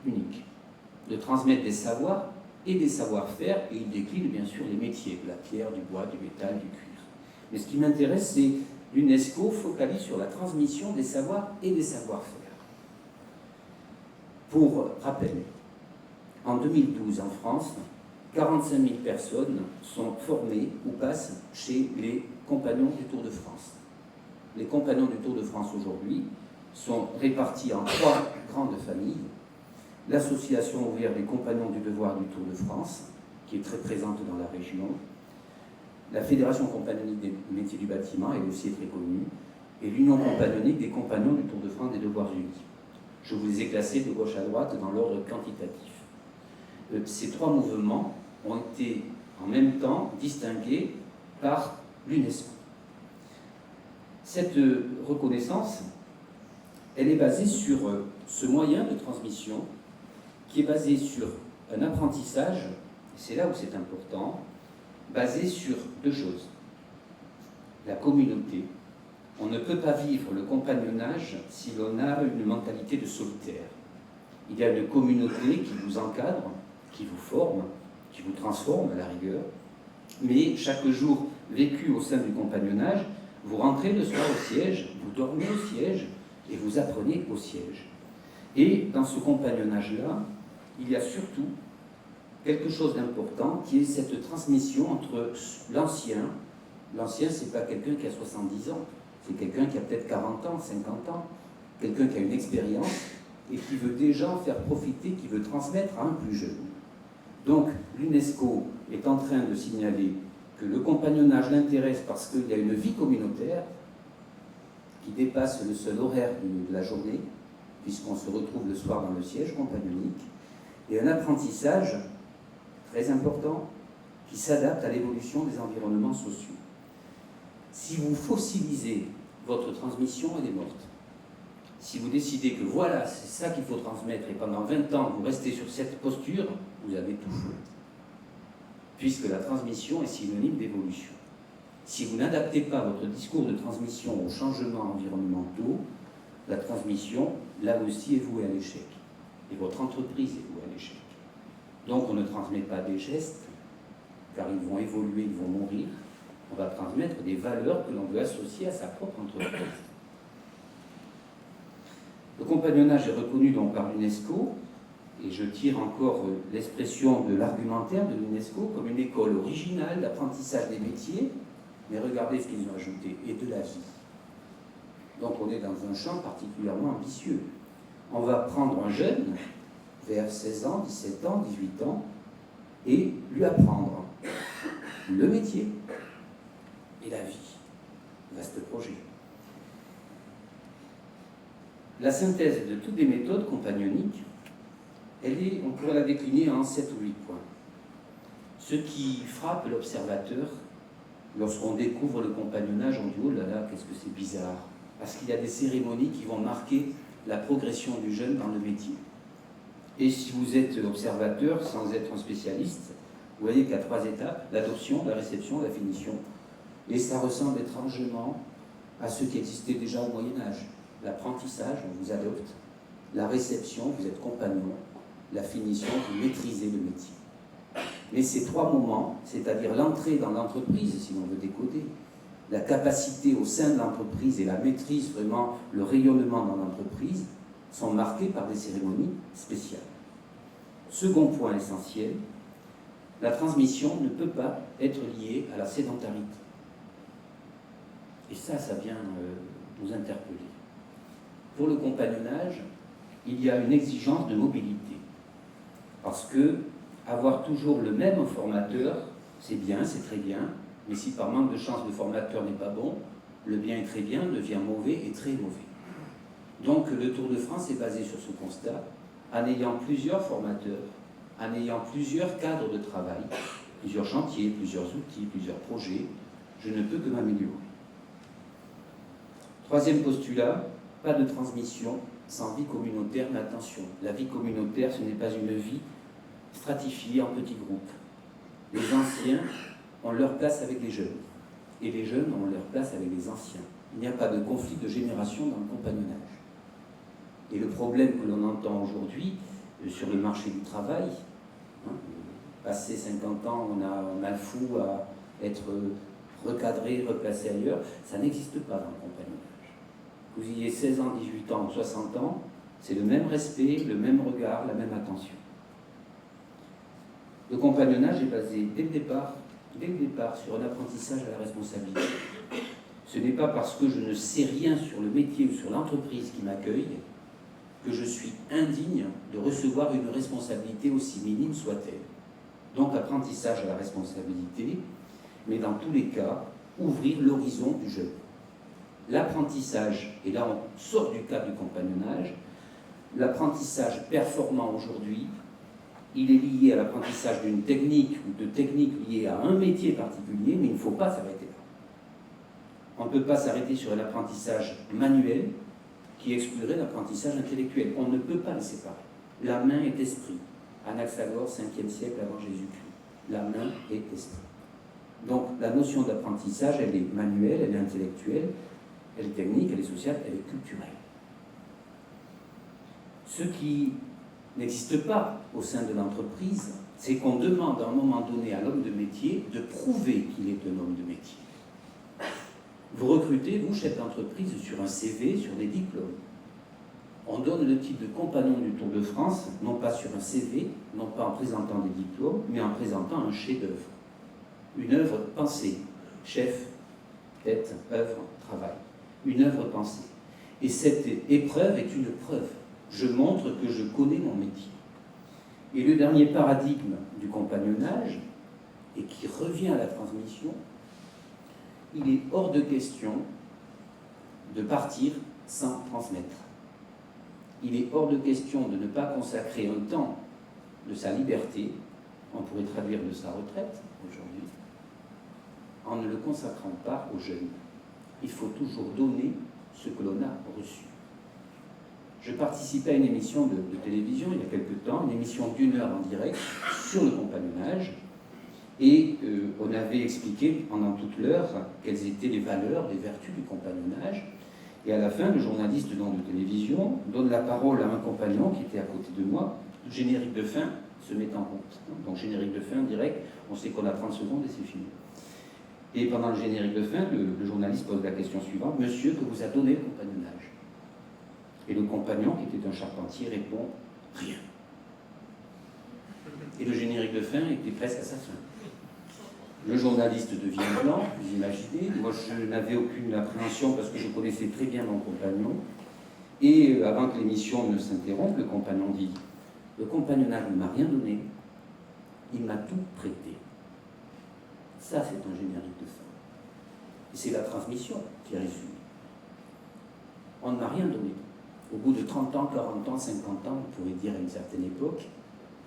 de transmettre des savoirs et des savoir-faire, et il décline bien sûr les métiers, de la pierre, du bois, du métal, du cuir. Mais ce qui m'intéresse, c'est l'UNESCO focalise sur la transmission des savoirs et des savoir-faire. Pour rappel, en 2012, en France, 45 000 personnes sont formées ou passent chez les compagnons du Tour de France. Les compagnons du Tour de France aujourd'hui sont répartis en 3 grandes familles. L'association ouverte des compagnons du devoir du Tour de France, qui est très présente dans la région. La Fédération compagnonique des métiers du bâtiment, elle aussi est très connue, et l'Union compagnonique des compagnons du Tour de France des Devoirs Unis. Je vous les ai classés de gauche à droite dans l'ordre quantitatif. Ces 3 mouvements ont été en même temps distingués par l'UNESCO. Cette reconnaissance, elle est basée sur ce moyen de transmission qui est basé sur un apprentissage, et c'est là où c'est important, basé sur 2 choses. La communauté. On ne peut pas vivre le compagnonnage si l'on a une mentalité de solitaire. Il y a une communauté qui vous encadre, qui vous forme, qui vous transforme à la rigueur, mais chaque jour vécu au sein du compagnonnage, vous rentrez le soir au siège, vous dormez au siège et vous apprenez au siège. Et dans ce compagnonnage-là, il y a surtout quelque chose d'important qui est cette transmission entre l'ancien. L'ancien, ce n'est pas quelqu'un qui a 70 ans, c'est quelqu'un qui a peut-être 40 ans, 50 ans, quelqu'un qui a une expérience et qui veut déjà faire profiter, qui veut transmettre à un plus jeune. Donc l'UNESCO est en train de signaler que le compagnonnage l'intéresse parce qu'il y a une vie communautaire qui dépasse le seul horaire de la journée, puisqu'on se retrouve le soir dans le siège compagnonique, et un apprentissage très important qui s'adapte à l'évolution des environnements sociaux. Si vous fossilisez votre transmission, elle est morte. Si vous décidez que voilà, c'est ça qu'il faut transmettre, et pendant 20 ans, vous restez sur cette posture, vous avez tout faux. Puisque la transmission est synonyme d'évolution. Si vous n'adaptez pas votre discours de transmission aux changements environnementaux, la transmission, là aussi, est vouée à l'échec. Et votre entreprise est vouée à l'échec. Donc on ne transmet pas des gestes, car ils vont évoluer, ils vont mourir. On va transmettre des valeurs que l'on veut associer à sa propre entreprise. Le compagnonnage est reconnu donc par l'UNESCO, et je tire encore l'expression de l'argumentaire de l'UNESCO comme une école originale d'apprentissage des métiers, mais regardez ce qu'ils ont ajouté, et de la vie. Donc on est dans un champ particulièrement ambitieux. On va prendre un jeune, vers 16 ans, 17 ans, 18 ans, et lui apprendre le métier et la vie. Vaste projet. La synthèse de toutes les méthodes compagnoniques, on pourrait la décliner en 7 ou 8 points. Ce qui frappe l'observateur, lorsqu'on découvre le compagnonnage, on dit « Oh là là, qu'est-ce que c'est bizarre !» Parce qu'il y a des cérémonies qui vont marquer la progression du jeune dans le métier. Et si vous êtes observateur, sans être un spécialiste, vous voyez qu'il y a 3 étapes, l'adoption, la réception, la finition. Et ça ressemble étrangement à ce qui existait déjà au Moyen-Âge. L'apprentissage, on vous adopte. La réception, vous êtes compagnon. La finition, vous maîtrisez le métier. Mais ces 3 moments, c'est-à-dire l'entrée dans l'entreprise, si l'on veut décoder, la capacité au sein de l'entreprise et la maîtrise, vraiment le rayonnement dans l'entreprise, sont marqués par des cérémonies spéciales. Second point essentiel, la transmission ne peut pas être liée à la sédentarité. Et ça vient nous interpeller. Pour le compagnonnage, il y a une exigence de mobilité. Parce que avoir toujours le même formateur, c'est bien, c'est très bien, mais si par manque de chance le formateur n'est pas bon, le bien et très bien devient mauvais et très mauvais. Donc le Tour de France est basé sur ce constat, en ayant plusieurs formateurs, en ayant plusieurs cadres de travail, plusieurs chantiers, plusieurs outils, plusieurs projets, je ne peux que m'améliorer. Troisième postulat, pas de transmission sans vie communautaire, mais attention, la vie communautaire, ce n'est pas une vie stratifiée en petits groupes. Les anciens ont leur place avec les jeunes, et les jeunes ont leur place avec les anciens. Il n'y a pas de conflit de génération dans le compagnonnage. Et le problème que l'on entend aujourd'hui sur le marché du travail, passé 50 ans, on a le fou à être recadré, replacé ailleurs, ça n'existe pas dans le compagnonnage. Vous ayez 16 ans, 18 ans ou 60 ans, c'est le même respect, le même regard, la même attention. Le compagnonnage est basé dès le départ sur un apprentissage à la responsabilité. Ce n'est pas parce que je ne sais rien sur le métier ou sur l'entreprise qui m'accueille que je suis indigne de recevoir une responsabilité aussi minime soit-elle. Donc apprentissage à la responsabilité, mais dans tous les cas, ouvrir l'horizon du jeune. L'apprentissage, et là on sort du cadre du compagnonnage, l'apprentissage performant aujourd'hui, il est lié à l'apprentissage d'une technique ou de techniques liées à un métier particulier, mais il ne faut pas s'arrêter là. On ne peut pas s'arrêter sur un apprentissage manuel qui exclurait l'apprentissage intellectuel. On ne peut pas les séparer. La main est esprit. Anaxagore, 5e siècle avant Jésus-Christ. La main est esprit. Donc la notion d'apprentissage, elle est manuelle, elle est intellectuelle, elle est technique, elle est sociale, elle est culturelle. Ce qui n'existe pas au sein de l'entreprise, c'est qu'on demande à un moment donné à l'homme de métier de prouver qu'il est un homme de métier. Vous recrutez, vous, chef d'entreprise, sur un CV, sur des diplômes. On donne le titre de compagnon du Tour de France, non pas sur un CV, non pas en présentant des diplômes, mais en présentant un chef-d'œuvre. Une œuvre pensée. Chef, tête, œuvre, travail. Une œuvre pensée. Et cette épreuve est une preuve. Je montre que je connais mon métier. Et le dernier paradigme du compagnonnage, et qui revient à la transmission, il est hors de question de partir sans transmettre. Il est hors de question de ne pas consacrer un temps de sa liberté, on pourrait traduire de sa retraite aujourd'hui, en ne le consacrant pas aux jeunes. Il faut toujours donner ce que l'on a reçu. Je participais à une émission de télévision il y a quelque temps, une émission d'1 heure en direct sur le compagnonnage, et on avait expliqué pendant toute l'heure quelles étaient les valeurs, les vertus du compagnonnage. Et à la fin, le journaliste de télévision donne la parole à un compagnon qui était à côté de moi. Le générique de fin se met en route. Donc générique de fin direct, on sait qu'on a 30 secondes et c'est fini. Et pendant le générique de fin, le journaliste pose la question suivante: Monsieur, que vous a donné le compagnonnage? Et le compagnon, qui était un charpentier, répond: rien. Et le générique de fin était presque à sa fin. Le journaliste devient blanc, vous imaginez. Moi, je n'avais aucune appréhension parce que je connaissais très bien mon compagnon. Et avant que l'émission ne s'interrompe, le compagnon dit: le compagnonnage ne m'a rien donné, il m'a tout prêté. Ça, c'est un générique de fin. Et c'est la transmission qui résume. On ne m'a rien donné. Au bout de 30 ans, 40 ans, 50 ans, on pourrait dire à une certaine époque,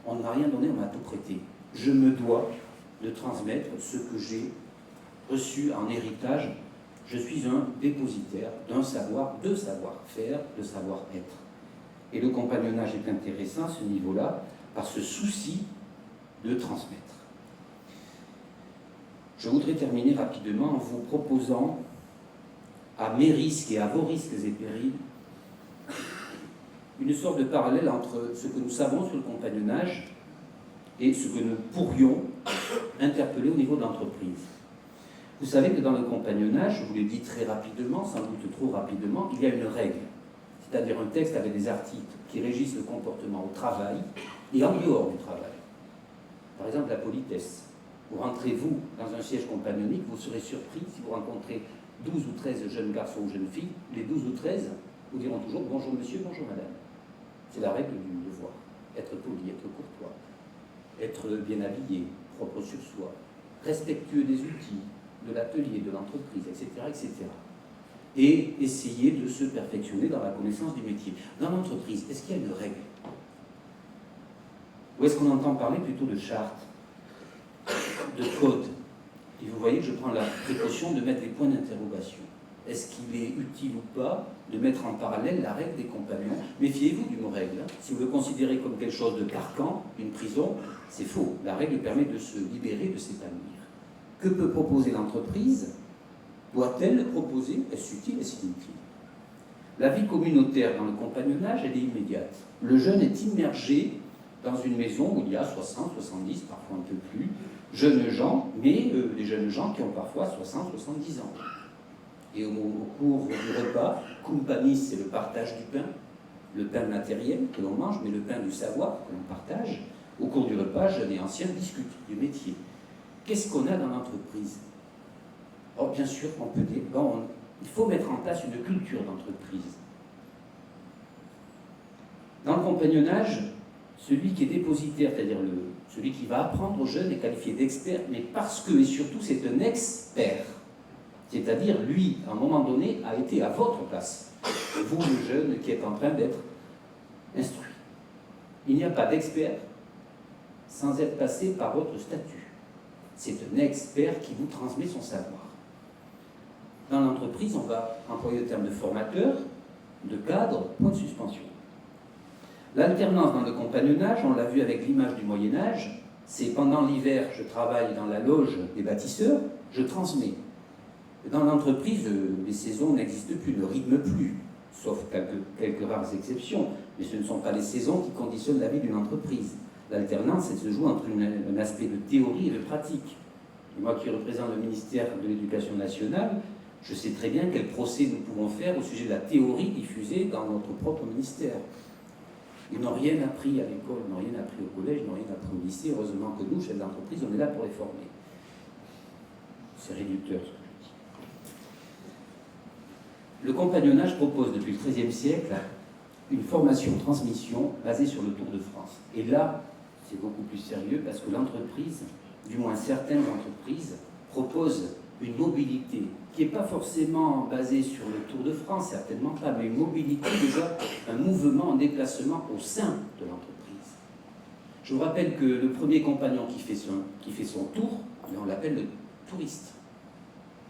on ne m'a rien donné, on m'a tout prêté. Je me dois, de transmettre ce que j'ai reçu en héritage. Je suis un dépositaire d'un savoir, de savoir-faire, de savoir-être. Et le compagnonnage est intéressant à ce niveau-là, par ce souci de transmettre. Je voudrais terminer rapidement en vous proposant, à mes risques et à vos risques et périls, une sorte de parallèle entre ce que nous savons sur le compagnonnage et ce que nous pourrions interpeller au niveau de l'entreprise. Vous savez que dans le compagnonnage, je vous l'ai dit très rapidement, sans doute trop rapidement, il y a une règle, c'est-à-dire un texte avec des articles qui régissent le comportement au travail et en dehors du travail. Par exemple, la politesse. Vous rentrez-vous dans un siège compagnonnique, vous serez surpris si vous rencontrez 12 ou 13 jeunes garçons ou jeunes filles, les 12 ou 13 vous diront toujours « bonjour monsieur, bonjour madame ». C'est la règle du devoir. Être poli, être courtois, être bien habillé, propre sur soi, respectueux des outils, de l'atelier, de l'entreprise, etc., etc. Et essayer de se perfectionner dans la connaissance du métier. Dans l'entreprise, est-ce qu'il y a une règle? Ou est-ce qu'on entend parler plutôt de charte, de code? Et vous voyez que je prends la précaution de mettre les points d'interrogation. Est-ce qu'il est utile ou pas de mettre en parallèle la règle des compagnons? Méfiez-vous du mot règle. Si vous le considérez comme quelque chose de carcan, une prison, c'est faux. La règle permet de se libérer, de s'épanouir. Que peut proposer l'entreprise? Doit-elle le proposer? Est-ce utile? Est-ce inutile? La vie communautaire dans le compagnonnage, elle est immédiate. Le jeune est immergé dans une maison où il y a 60, 70, parfois un peu plus, jeunes gens, mais des jeunes gens qui ont parfois 60, 70 ans. Et au cours du repas, kumpanis, c'est le partage du pain, le pain matériel que l'on mange, mais le pain du savoir que l'on partage. Au cours du repas, jeunes et anciens discutent du métier. Qu'est-ce qu'on a dans l'entreprise? Oh, bien sûr, on peut dire, il faut mettre en place une culture d'entreprise. Dans le compagnonnage, celui qui est dépositaire, c'est-à-dire celui qui va apprendre aux jeunes est qualifié d'expert, mais parce que, et surtout, c'est un expert. C'est-à-dire, lui, à un moment donné, a été à votre place. Vous, le jeune, qui êtes en train d'être instruit. Il n'y a pas d'expert sans être passé par votre statut. C'est un expert qui vous transmet son savoir. Dans l'entreprise, on va employer le terme de formateur, de cadre, point de suspension. L'alternance dans le compagnonnage, on l'a vu avec l'image du Moyen-Âge, c'est pendant l'hiver, je travaille dans la loge des bâtisseurs, je transmets. Dans l'entreprise, les saisons n'existent plus, ne rythment plus, sauf quelques rares exceptions, mais ce ne sont pas les saisons qui conditionnent la vie d'une entreprise. L'alternance, elle se joue entre un aspect de théorie et de pratique. Et moi qui représente le ministère de l'Éducation nationale, je sais très bien quel procès nous pouvons faire au sujet de la théorie diffusée dans notre propre ministère. Ils n'ont rien appris à l'école, ils n'ont rien appris au collège, ils n'ont rien appris au lycée. Heureusement que nous, chefs d'entreprise, on est là pour les former. C'est réducteur ce que je dis. Le compagnonnage propose depuis le XIIIe siècle une formation-transmission basée sur le Tour de France. Et là, c'est beaucoup plus sérieux parce que l'entreprise, du moins certaines entreprises, proposent une mobilité qui n'est pas forcément basée sur le Tour de France, certainement pas, mais une mobilité déjà, un mouvement, un déplacement au sein de l'entreprise. Je vous rappelle que le premier compagnon qui fait son tour, on l'appelle le touriste.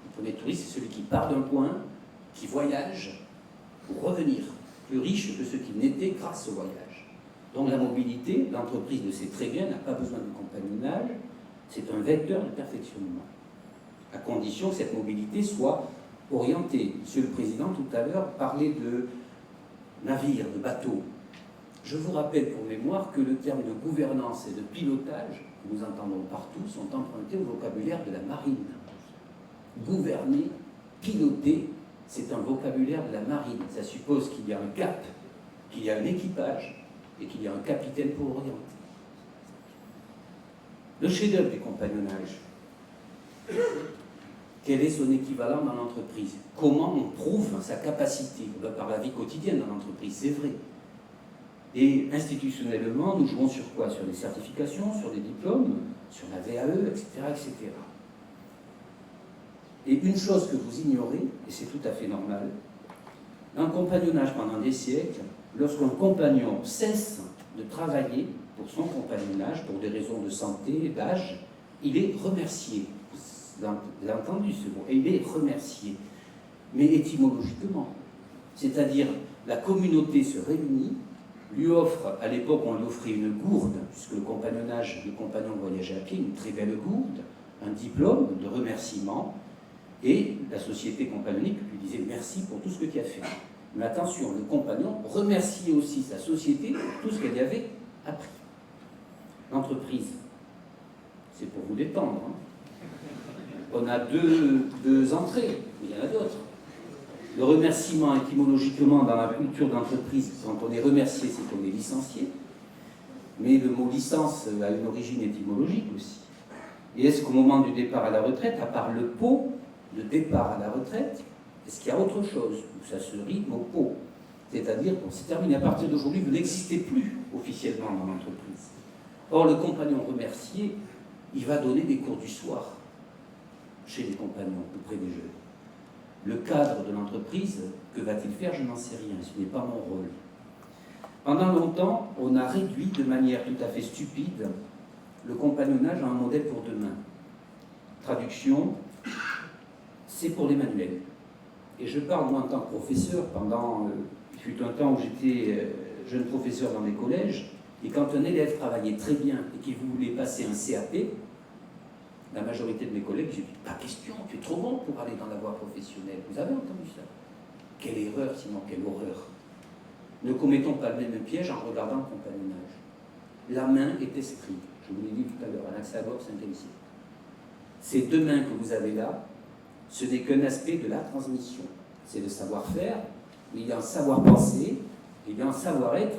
Le premier touriste, c'est celui qui part d'un point, qui voyage pour revenir, plus riche que ce qu'il n'était grâce au voyage. Donc la mobilité, l'entreprise le sait très bien, n'a pas besoin de compagnonnage, c'est un vecteur de perfectionnement, à condition que cette mobilité soit orientée. Monsieur le Président, tout à l'heure, parlait de navires, de bateaux. Je vous rappelle pour mémoire que le terme de gouvernance et de pilotage, que nous entendons partout, sont empruntés au vocabulaire de la marine. Gouverner, piloter, c'est un vocabulaire de la marine. Ça suppose qu'il y a un cap, qu'il y a un équipage et qu'il y a un capitaine pour orienter. Le chef-d'œuvre du compagnonnage, quel est son équivalent dans l'entreprise? Comment on prouve sa capacité? Par la vie quotidienne dans l'entreprise, c'est vrai. Et institutionnellement, nous jouons sur quoi? Sur les certifications, sur les diplômes, sur la VAE, etc., etc. Et une chose que vous ignorez, et c'est tout à fait normal, dans le compagnonnage pendant des siècles, lorsqu'un compagnon cesse de travailler pour son compagnonnage, pour des raisons de santé, d'âge, il est remercié. Vous avez entendu ce mot, et il est remercié, mais étymologiquement. C'est-à-dire, la communauté se réunit, lui offre, à l'époque on lui offrait une gourde, puisque le compagnon voyageait à pied, une très belle gourde, un diplôme de remerciement, et la société compagnonique lui disait merci pour tout ce que tu as fait. Mais attention, le compagnon remerciait aussi sa société pour tout ce qu'elle y avait appris. L'entreprise, c'est pour vous détendre. Hein. On a deux entrées, mais il y en a d'autres. Le remerciement, étymologiquement, dans la culture d'entreprise, quand on est remercié, c'est qu'on est licencié. Mais le mot licence a une origine étymologique aussi. Et est-ce qu'au moment du départ à la retraite, à part le pot de départ à la retraite, est-ce qu'il y a autre chose où ça se rime au pot? C'est-à-dire, bon, c'est terminé, à partir d'aujourd'hui, vous n'existez plus officiellement dans l'entreprise. Or, le compagnon remercié, il va donner des cours du soir chez les compagnons, auprès des jeunes. Le cadre de l'entreprise, que va-t-il faire? Je n'en sais rien, ce n'est pas mon rôle. Pendant longtemps, on a réduit de manière tout à fait stupide le compagnonnage à un modèle pour demain. Traduction, c'est pour les manuels. Et je parle, moi, en tant que professeur, il fut un temps où j'étais jeune professeur dans les collèges, et quand un élève travaillait très bien et qu'il voulait passer un CAP, la majorité de mes collègues, j'ai dit, pas question, tu es trop bon pour aller dans la voie professionnelle. Vous avez entendu ça? Quelle erreur, sinon quelle horreur. Ne commettons pas le même piège en regardant le compagnonnage. La main est esprit. Je vous l'ai dit tout à l'heure, Anaxagore, 5e siècle. Ces deux mains que vous avez là, ce n'est qu'un aspect de la transmission. C'est le savoir-faire, mais il y a un savoir-penser, et il y a un savoir-être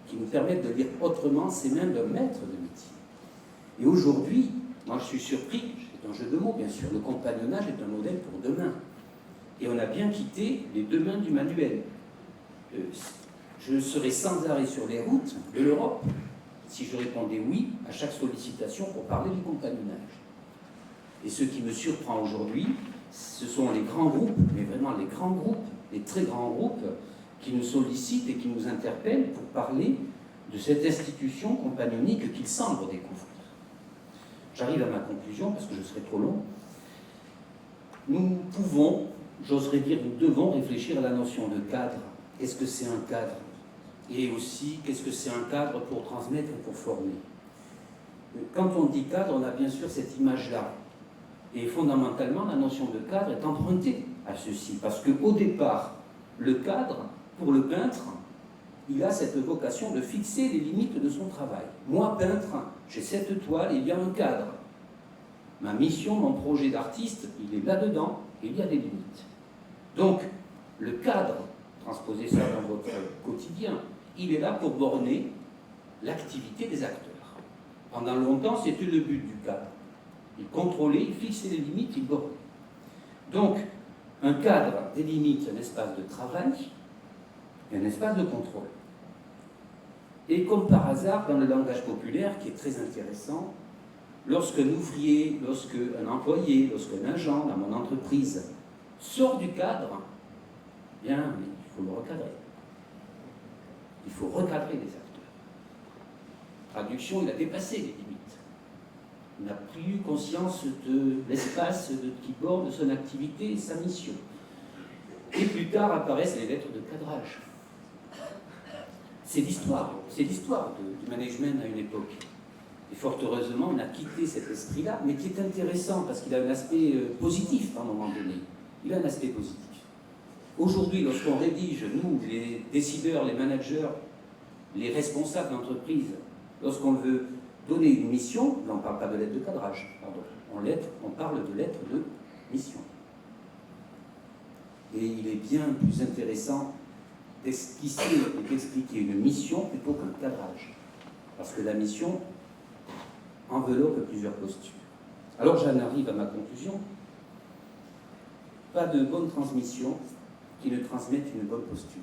qui nous permettent de lire autrement ces mains d'un maître de métier. Et aujourd'hui, moi je suis surpris, c'est un jeu de mots bien sûr, le compagnonnage est un modèle pour demain. Et on a bien quitté les deux mains du manuel. Je serais sans arrêt sur les routes de l'Europe si je répondais oui à chaque sollicitation pour parler du compagnonnage. Et ce qui me surprend aujourd'hui, ce sont les grands groupes, mais vraiment les grands groupes, les très grands groupes, qui nous sollicitent et qui nous interpellent pour parler de cette institution compagnonique qu'ils semblent découvrir. J'arrive à ma conclusion, parce que je serai trop long. Nous pouvons, j'oserais dire, nous devons réfléchir à la notion de cadre. Qu'est-ce que c'est un cadre? Et aussi, qu'est-ce que c'est un cadre pour transmettre et pour former? Quand on dit cadre, on a bien sûr cette image-là. Et fondamentalement, la notion de cadre est empruntée à ceci. Parce qu'au départ, le cadre, pour le peintre, il a cette vocation de fixer les limites de son travail. Moi, peintre, j'ai cette toile et il y a un cadre. Ma mission, mon projet d'artiste, il est là-dedans et il y a des limites. Donc, le cadre, transposez ça dans votre quotidien, il est là pour borner l'activité des acteurs. Pendant longtemps, c'était le but du cadre. Il contrôlait, il fixait les limites, il bornait. Donc, un cadre délimite un espace de travail et un espace de contrôle. Et comme par hasard, dans le langage populaire, qui est très intéressant, lorsqu'un ouvrier, lorsqu'un employé, lorsqu'un agent dans mon entreprise sort du cadre, bien, il faut le recadrer. Il faut recadrer les acteurs. Traduction, il a dépassé les limites. Il n'a plus eu conscience de l'espace qui borde son activité et sa mission. Et plus tard apparaissent les lettres de cadrage. C'est l'histoire du management à une époque. Et fort heureusement, on a quitté cet esprit-là, mais qui est intéressant parce qu'il a un aspect positif à un moment donné. Il a un aspect positif. Aujourd'hui, lorsqu'on rédige, nous, les décideurs, les managers, les responsables d'entreprise, lorsqu'on veut donner une mission, là on ne parle pas de lettre de cadrage, pardon. On parle de lettre de mission. Et il est bien plus intéressant d'esquisser et d'expliquer une mission plutôt qu'un cadrage. Parce que la mission enveloppe plusieurs postures. Alors j'en arrive à ma conclusion. Pas de bonne transmission qui ne transmette une bonne posture.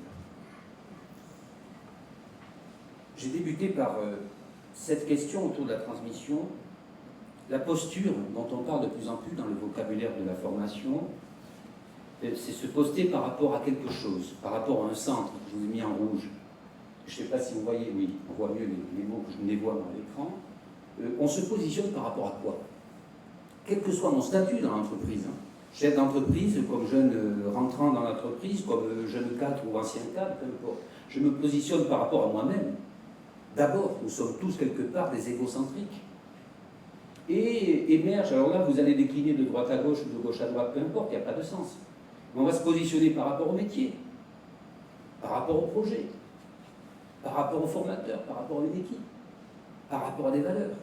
J'ai débuté par cette question autour de la transmission. La posture dont on parle de plus en plus dans le vocabulaire de la formation, c'est se poster par rapport à quelque chose, par rapport à un centre que je vous ai mis en rouge. Je ne sais pas si vous voyez, oui, on voit mieux les mots que je me les vois dans l'écran. On se positionne par rapport à quoi? quel que soit mon statut dans l'entreprise, hein, chef d'entreprise, comme jeune rentrant dans l'entreprise, comme jeune cadre ou ancien cadre, peu importe, je me positionne par rapport à moi-même. D'abord, nous sommes tous quelque part des égocentriques. Et émerge, alors là, vous allez décliner de droite à gauche ou de gauche à droite, peu importe, il n'y a pas de sens. Mais on va se positionner par rapport au métier, par rapport au projet, par rapport au formateur, par rapport à une équipe, par rapport à des valeurs.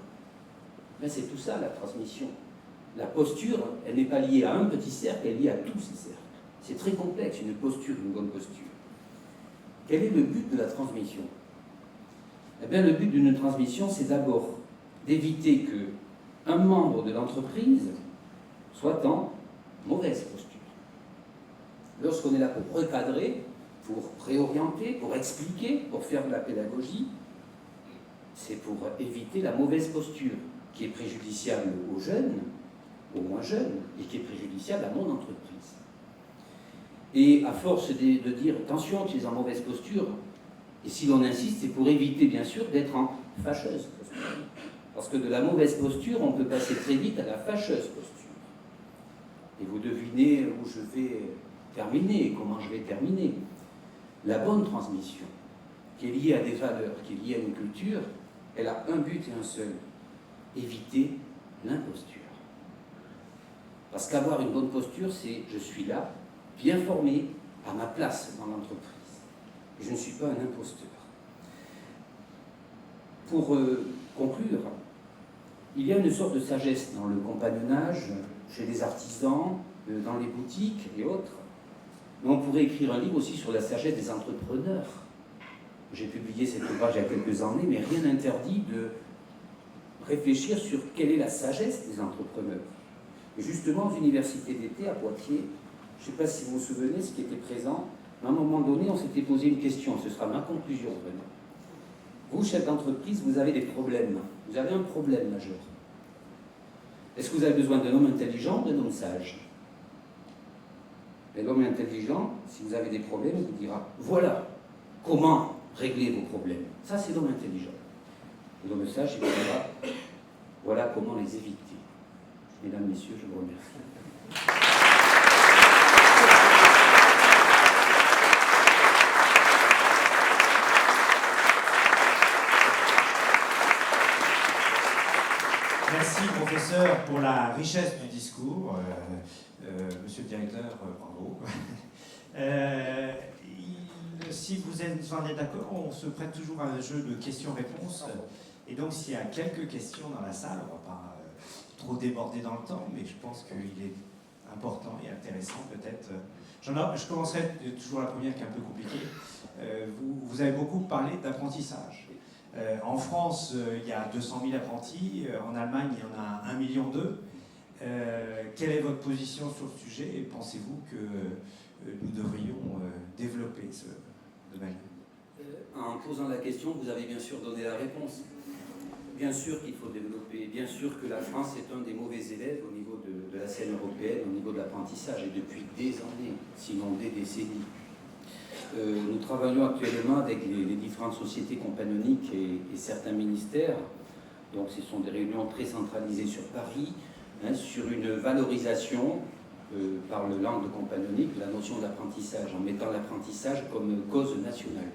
Ben, c'est tout ça, la transmission. La posture, elle n'est pas liée à un petit cercle, elle est liée à tous ces cercles. C'est très complexe, une posture, une bonne posture. Quel est le but de la transmission? Eh bien, le but d'une transmission, c'est d'abord d'éviter qu'un membre de l'entreprise soit en mauvaise posture. Lorsqu'on est là pour recadrer, pour réorienter, pour expliquer, pour faire de la pédagogie, c'est pour éviter la mauvaise posture qui est préjudiciable aux jeunes, aux moins jeunes, et qui est préjudiciable à mon entreprise. Et à force de dire « attention, tu es en mauvaise posture », et si l'on insiste, c'est pour éviter bien sûr d'être en fâcheuse posture. Parce que de la mauvaise posture, on peut passer très vite à la fâcheuse posture. Et vous devinez où je vais terminer, et comment je vais terminer. La bonne transmission, qui est liée à des valeurs, qui est liée à une culture, elle a un but et un seul, éviter l'imposture. Parce qu'avoir une bonne posture, c'est je suis là, bien formé, à ma place dans l'entreprise. Et je ne suis pas un imposteur. Pour conclure, il y a une sorte de sagesse dans le compagnonnage, chez les artisans, dans les boutiques et autres. Mais on pourrait écrire un livre aussi sur la sagesse des entrepreneurs. J'ai publié cet ouvrage il y a quelques années, mais rien n'interdit de réfléchir sur quelle est la sagesse des entrepreneurs. Et justement, aux universités d'été à Poitiers, je ne sais pas si vous vous souvenez ce qui était présent, mais à un moment donné, on s'était posé une question, ce sera ma conclusion vraiment. Vous, chef d'entreprise, vous avez des problèmes, vous avez un problème majeur. Est-ce que vous avez besoin d'un homme intelligent ou d'un homme sage? Et l'homme intelligent, si vous avez des problèmes, il vous dira, voilà comment régler vos problèmes. Ça, c'est l'homme intelligent. Et l'homme sage, il vous dira, voilà comment les éviter. Mesdames, Messieurs, je vous remercie. Merci, professeur, pour la richesse du discours. Monsieur le directeur, bravo. Si vous en êtes d'accord, on se prête toujours à un jeu de questions-réponses. Et donc, s'il y a quelques questions dans la salle, on ne va pas trop déborder dans le temps, mais je pense qu'il est important et intéressant peut-être. Je commencerai toujours la première qui est un peu compliquée. Vous avez beaucoup parlé d'apprentissage. En France, il y a 200 000 apprentis. En Allemagne, il y en a 1,2 million. Quelle est votre position sur le sujet et pensez-vous que nous devrions développer ce domaine? En posant la question, vous avez bien sûr donné la réponse. Bien sûr qu'il faut développer, bien sûr que la France est un des mauvais élèves au niveau de la scène européenne, au niveau de l'apprentissage, et depuis des années, sinon des décennies. Nous travaillons actuellement avec les différentes sociétés compagnonniques et certains ministères. Donc ce sont des réunions très centralisées sur Paris, sur une valorisation par le langue compagnonique de la notion d'apprentissage, en mettant l'apprentissage comme cause nationale,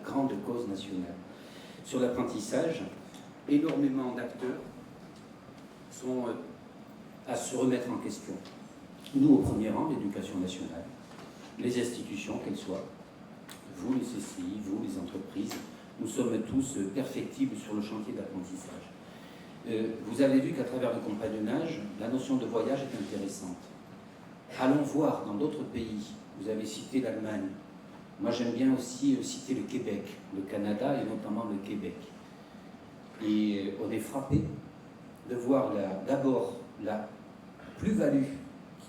grande cause nationale. Sur l'apprentissage, énormément d'acteurs sont à se remettre en question. Nous, au premier rang, l'éducation nationale, les institutions, qu'elles soient, vous, les CCI, vous, les entreprises, nous sommes tous perfectibles sur le chantier d'apprentissage. Vous avez vu qu'à travers le compagnonnage, la notion de voyage est intéressante. Allons voir dans d'autres pays, vous avez cité l'Allemagne, moi j'aime bien aussi citer le Québec, le Canada et notamment le Québec. Et on est frappé de voir d'abord la plus-value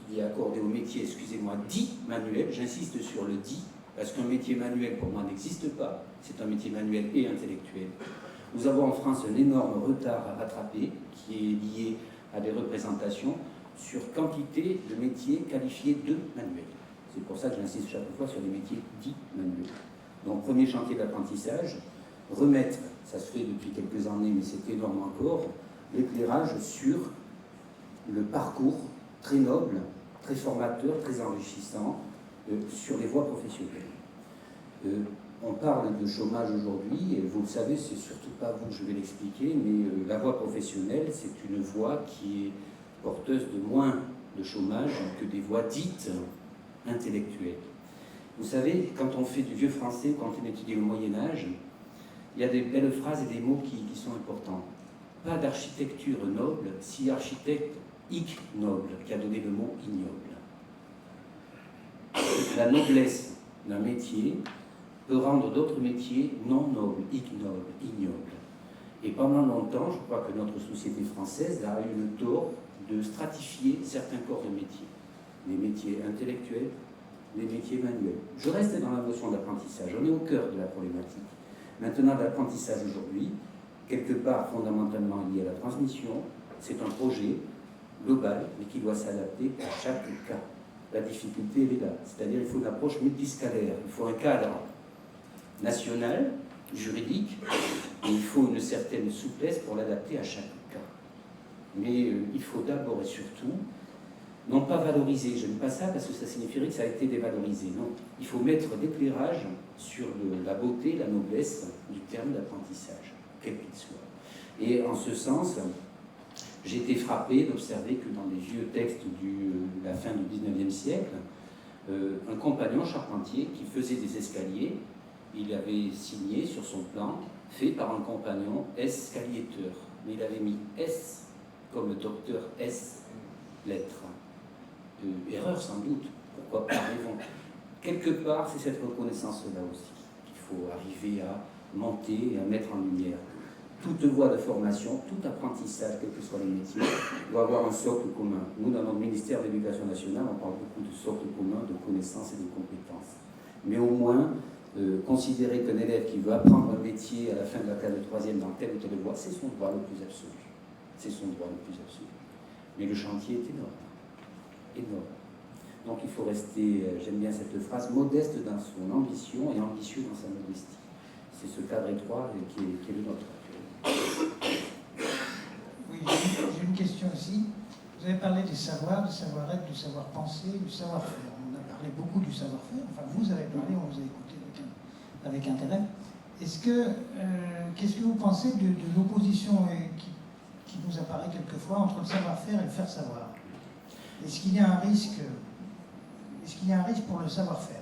qui est accordé au métier, excusez-moi, dit manuel, j'insiste sur le dit, parce qu'un métier manuel pour moi n'existe pas, c'est un métier manuel et intellectuel. Nous avons en France un énorme retard à rattraper qui est lié à des représentations sur quantité de métiers qualifiés de manuels. C'est pour ça que j'insiste chaque fois sur les métiers dits manuels. Donc premier chantier d'apprentissage, remettre, ça se fait depuis quelques années mais c'est énorme encore, l'éclairage sur le parcours très noble, très formateur, très enrichissant sur les voies professionnelles. On parle de chômage aujourd'hui, et vous le savez, c'est surtout pas vous que je vais l'expliquer, mais la voie professionnelle, c'est une voie qui est porteuse de moins de chômage que des voies dites intellectuelles. Vous savez, quand on fait du vieux français, quand on étudie le Moyen-Âge, il y a des belles phrases et des mots qui sont importants. Pas d'architecture noble, si architecte ignoble, qui a donné le mot ignoble. La noblesse d'un métier peut rendre d'autres métiers non nobles, ignobles. Et pendant longtemps, je crois que notre société française a eu le tort de stratifier certains corps de métiers. Les métiers intellectuels, les métiers manuels. Je reste dans la notion d'apprentissage, on est au cœur de la problématique. Maintenant, l'apprentissage aujourd'hui, quelque part fondamentalement lié à la transmission, c'est un projet global, mais qui doit s'adapter à chaque cas. La difficulté, elle est là. C'est-à-dire qu'il faut une approche multiscalaire, il faut un cadre national, juridique, et il faut une certaine souplesse pour l'adapter à chaque cas. Mais il faut d'abord et surtout, non pas valoriser, je n'aime pas ça parce que ça signifierait que ça a été dévalorisé, non. Il faut mettre l'éclairage sur la beauté, la noblesse du terme d'apprentissage, quel qu'il soit. Et en ce sens, j'ai été frappé d'observer que dans les vieux textes de la fin du XIXe siècle, un compagnon charpentier qui faisait des escaliers, il avait signé sur son plan, fait par un compagnon escaliéteur. Mais il avait mis S comme docteur S, lettre. Erreur sans doute, pourquoi pas, mais bon. Quelque part, c'est cette reconnaissance-là aussi qu'il faut arriver à monter et à mettre en lumière. Toute voie de formation, tout apprentissage, quel que soit le métier, doit avoir un socle commun. Nous, dans notre ministère de l'Éducation nationale, on parle beaucoup de socle commun, de connaissances et de compétences. Mais au moins, considérer qu'un élève qui veut apprendre un métier à la fin de la classe de troisième dans telle ou telle voie, c'est son droit le plus absolu. C'est son droit le plus absolu. Mais le chantier est énorme. Énorme. Donc il faut rester, j'aime bien cette phrase, modeste dans son ambition et ambitieux dans sa modestie. C'est ce cadre étroit qui est le nôtre. Oui, j'ai une question aussi. Vous avez parlé des savoirs, du savoir-être, du savoir-penser, du savoir-faire. On a parlé beaucoup du savoir-faire. Enfin, vous avez parlé, on vous a écouté avec intérêt. Qu'est-ce que vous pensez de l'opposition qui nous apparaît quelquefois entre le savoir-faire et le faire savoir? Est-ce qu'il y a un risque pour le savoir-faire?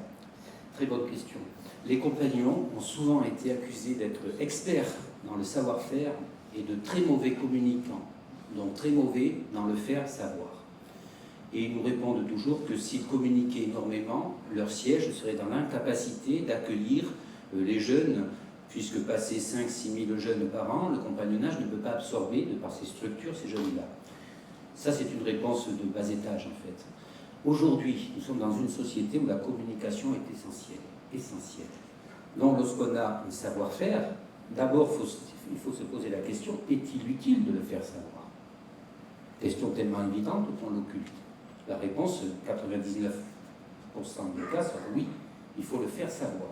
Très bonne question. Les compagnons ont souvent été accusés d'être experts dans le savoir-faire et de très mauvais communicants, donc très mauvais dans le faire savoir. Et ils nous répondent toujours que s'ils communiquaient énormément, leur siège serait dans l'incapacité d'accueillir les jeunes, puisque passer 5-6 000 jeunes par an, le compagnonnage ne peut pas absorber, de par ses structures, ces jeunes-là. Ça, c'est une réponse de bas étage, en fait. Aujourd'hui, nous sommes dans une société où la communication est essentielle. Essentielle. Donc, lorsqu'on a un savoir-faire, d'abord, il faut se poser la question, est-il utile de le faire savoir? Question tellement évidente qu'on l'occulte. La réponse, 99% des cas, sera oui, il faut le faire savoir.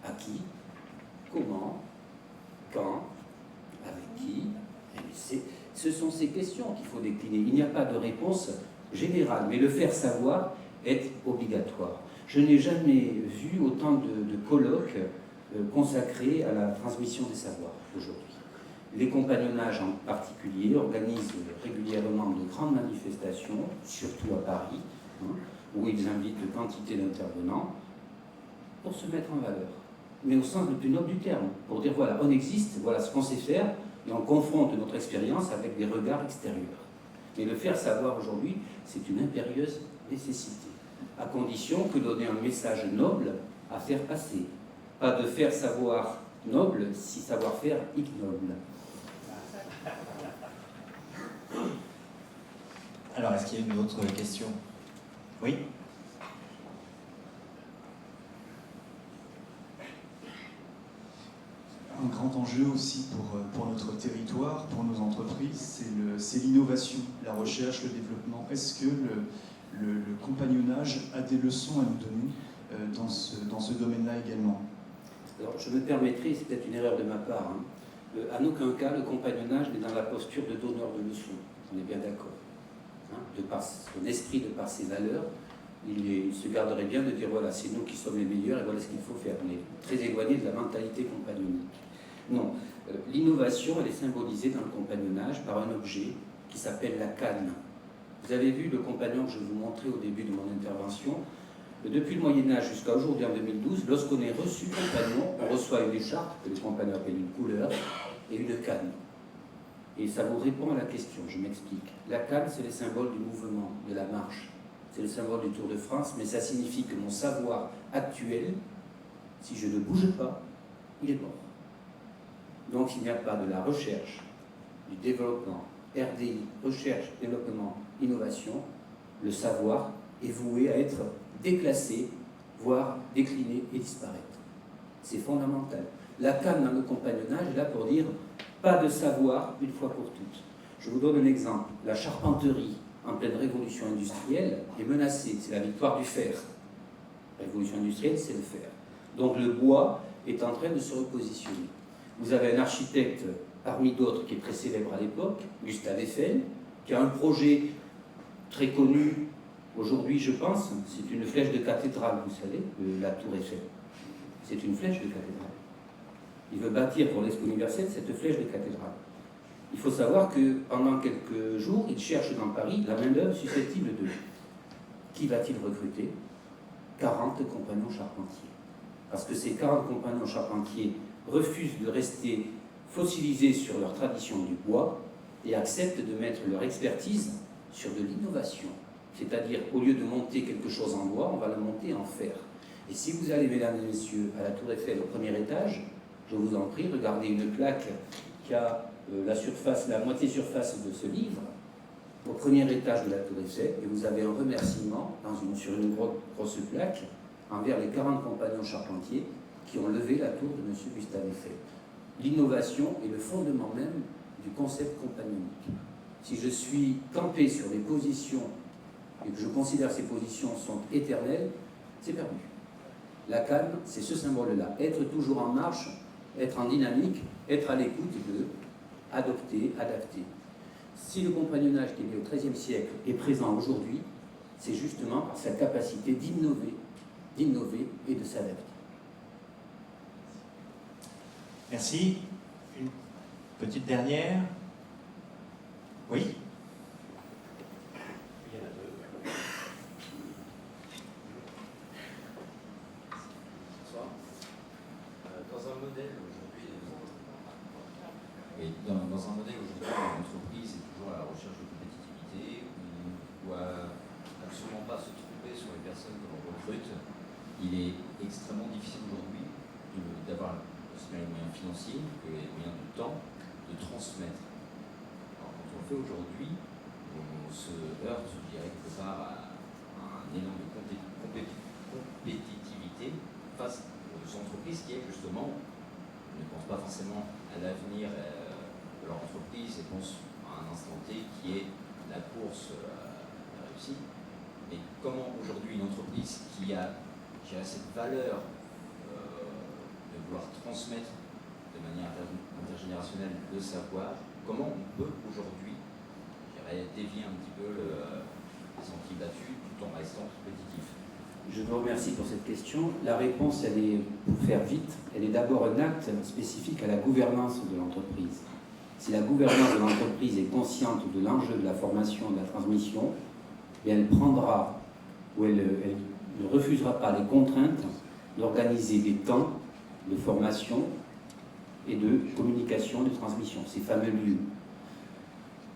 À qui? Comment? Quand? Avec qui? Ce sont ces questions qu'il faut décliner. Il n'y a pas de réponse générale, mais le faire savoir est obligatoire. Je n'ai jamais vu autant de colloques consacrés à la transmission des savoirs aujourd'hui. Les compagnonnages en particulier organisent régulièrement de grandes manifestations, surtout à Paris, où ils invitent quantité d'intervenants pour se mettre en valeur. Mais au sens le plus noble du terme, pour dire voilà, on existe, voilà ce qu'on sait faire, et on confronte notre expérience avec des regards extérieurs. Mais le faire savoir aujourd'hui, c'est une impérieuse nécessité, à condition que donner un message noble à faire passer. Pas de faire savoir noble si savoir-faire ignoble. Alors, est-ce qu'il y a une autre question? Oui? Un grand enjeu aussi pour notre territoire, pour nos entreprises, c'est l'innovation, la recherche, le développement. Est-ce que le compagnonnage a des leçons à nous donner dans ce domaine-là également? Alors, je me permettrai, c'est peut-être une erreur de ma part, En aucun cas, le compagnonnage n'est dans la posture de donneur de leçons. On est bien d'accord. Hein, de par son esprit, de par ses valeurs, il se garderait bien de dire voilà, c'est nous qui sommes les meilleurs et voilà ce qu'il faut faire. On est très éloigné de la mentalité compagnonique. Non, l'innovation, elle est symbolisée dans le compagnonnage par un objet qui s'appelle la canne. Vous avez vu le compagnon que je vous montrais au début de mon intervention. Depuis le Moyen-Âge jusqu'à aujourd'hui, en 2012, lorsqu'on est reçu compagnon, on reçoit une écharpe, que les compagnons appellent une couleur, et une canne. Et ça vous répond à la question, je m'explique. La canne, c'est le symbole du mouvement, de la marche. C'est le symbole du Tour de France, mais ça signifie que mon savoir actuel, si je ne bouge pas, il est mort. Donc il n'y a pas de la recherche, du développement, RDI, recherche, développement, innovation. Le savoir est voué à être déclassé, voire décliné et disparaître. C'est fondamental. La canne dans le compagnonnage est là pour dire pas de savoir une fois pour toutes. Je vous donne un exemple. La charpenterie, en pleine révolution industrielle, est menacée. C'est la victoire du fer. La révolution industrielle, c'est le fer. Donc le bois est en train de se repositionner. Vous avez un architecte, parmi d'autres, qui est très célèbre à l'époque, Gustave Eiffel, qui a un projet très connu aujourd'hui, je pense, c'est une flèche de cathédrale, vous savez, la tour Eiffel. C'est une flèche de cathédrale. Il veut bâtir pour l'Expo universelle cette flèche de cathédrale. Il faut savoir que pendant quelques jours, il cherche dans Paris la main-d'œuvre susceptible de. Qui va-t-il recruter? 40 compagnons charpentiers. Parce que ces 40 compagnons charpentiers refusent de rester fossilisés sur leur tradition du bois et acceptent de mettre leur expertise sur de l'innovation. C'est-à-dire, au lieu de monter quelque chose en bois, on va le monter en fer. Et si vous allez, mesdames et messieurs, à la Tour Eiffel au premier étage, je vous en prie, regardez une plaque qui a la moitié surface de ce livre, au premier étage de la Tour Eiffel, et vous avez un remerciement sur une grosse plaque envers les 40 compagnons charpentiers qui ont levé la tour de M. Gustave Eiffel. L'innovation est le fondement même du concept compagnonique. Si je suis campé sur des positions et que je considère que ces positions sont éternelles, c'est perdu. La canne, c'est ce symbole-là. Être toujours en marche, être en dynamique, être à l'écoute de adopter, adapter. Si le compagnonnage qui est né au XIIIe siècle est présent aujourd'hui, c'est justement par sa capacité d'innover et de s'adapter. Merci. Une petite dernière. Oui. Il y en a deux. Bonsoir. Dans un modèle aujourd'hui, l'entreprise est toujours à la recherche de compétitivité, où on ne doit absolument pas se tromper sur les personnes que l'on recrute. Il est extrêmement difficile aujourd'hui d'avoir aussi bien les moyens financiers que les moyens de temps de transmettre. Alors, quand on le fait aujourd'hui, on se heurte, je dirais, quelque part à un élan de compétitivité face aux entreprises qui, justement, ne pensent pas forcément à l'avenir de leur entreprise et pensent à un instant T qui est la course à la réussite. Mais comment aujourd'hui une entreprise qui a cette valeur de vouloir transmettre de manière intergénérationnelle le savoir, comment on peut aujourd'hui dévier un petit peu les sentiers battus tout en restant compétitif? Je vous remercie pour cette question. La réponse, elle est, pour faire vite, elle est d'abord un acte spécifique à la gouvernance de l'entreprise. Si la gouvernance de l'entreprise est consciente de l'enjeu de la formation et de la transmission, elle prendra ou elle ne refusera pas les contraintes d'organiser des temps de formation et de communication, de transmission, ces fameux lieux.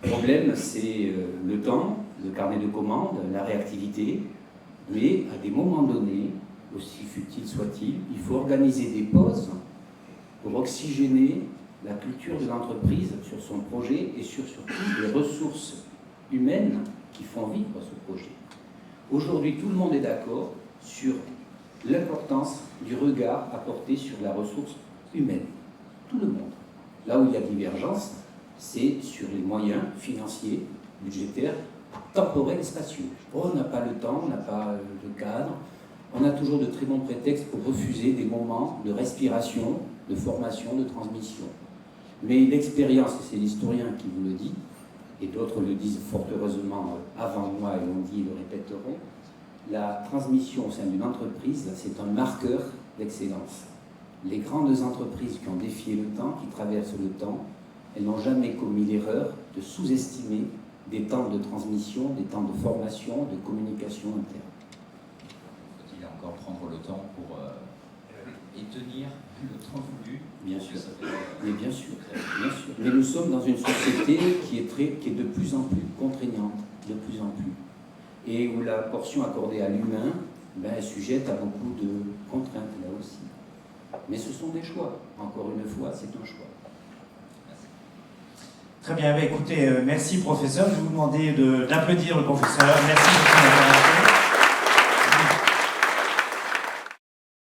Le problème, c'est le temps, le carnet de commandes, la réactivité, mais à des moments donnés, aussi futiles soient-ils, il faut organiser des pauses pour oxygéner la culture de l'entreprise sur son projet et sur surtout les ressources humaines qui font vivre ce projet. Aujourd'hui, tout le monde est d'accord sur l'importance du regard apporté sur la ressource humaine. Tout le monde. Là où il y a divergence, c'est sur les moyens financiers, budgétaires, temporels et spatiaux. On n'a pas le temps, on n'a pas le cadre, on a toujours de très bons prétextes pour refuser des moments de respiration, de formation, de transmission. Mais l'expérience, et c'est l'historien qui vous le dit, et d'autres le disent fort heureusement avant moi et l'ont dit et le répéteront, la transmission au sein d'une entreprise, c'est un marqueur d'excellence. Les grandes entreprises qui ont défié le temps, qui traversent le temps, elles n'ont jamais commis l'erreur de sous-estimer des temps de transmission, des temps de formation, de communication interne. Faut-il encore prendre le temps pour et tenir le temps voulu? Bien sûr, mais bien sûr, bien sûr. Mais nous sommes dans une société qui est de plus en plus contraignante, de plus en plus, et où la portion accordée à l'humain est sujette à beaucoup de contraintes là aussi. Mais ce sont des choix. Encore une fois, c'est un choix. Très bien, écoutez, merci professeur. Je vais vous demander d'applaudir le professeur. Merci de votre intervention.